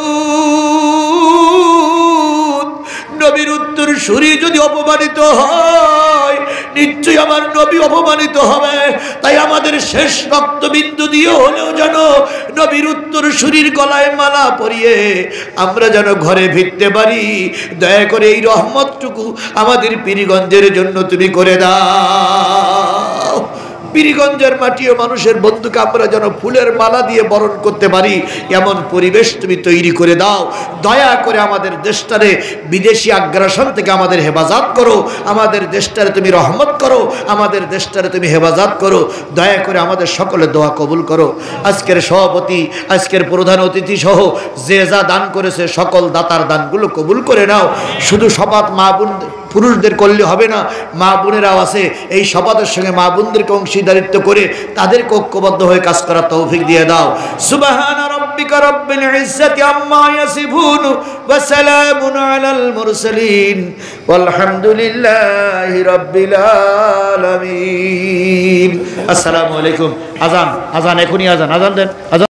নবীর উত্তর সুরি যদি অপমানিত হয়, নিশ্চয়ই আমার নবী অপমানিত হবে। তাই আমাদের শেষ রক্তবিন্দু দিয়ে হলেও যেন নবীর উত্তর সুরির গলায় মালা পরিয়ে আমরা যেন ঘরে ফিরতে পারি। দয়া করে এই রহমতটুকু আমাদের পীরগঞ্জের জন্য তুমি করে দাও। পীরগঞ্জের মাটি ও মানুষের বন্ধুকে আমরা যেন ফুলের মালা দিয়ে বরণ করতে পারি, এমন পরিবেশ তুমি তৈরি করে দাও। দয়া করে আমাদের দেশটারে বিদেশি আগ্রাসন থেকে আমাদের হেফাজত করো। আমাদের দেশটারে তুমি রহমত করো, আমাদের দেশটারে তুমি হেফাজত করো। দয়া করে আমাদের সকলের দোয়া কবুল করো। আজকের সভাপতি, আজকের প্রধান অতিথি সহ যে যা দান করেছে, সকল দাতার দানগুলো কবুল করে নাও। শুধু শপথ মা বোন পুরুষদের করলে হবে না, মা বোনেরাও আছে, এই শপথের সঙ্গে মা বোনদেরকে অংশীদারিত্ব করে তাদেরকে ঐক্যবদ্ধ হয়ে কাজ করার তৌফিক দিয়ে দাও। সুবহান রাব্বিকা রাব্বিল ইজ্জাতি আম্মা ইয়াসিফুন ওয়া সালামুন আলাল মুরসালিন ওয়ালহামদুলিল্লাহি রাব্বিল আলামিন। আসসালামু আলাইকুম। আজান এখনই আজান দেন।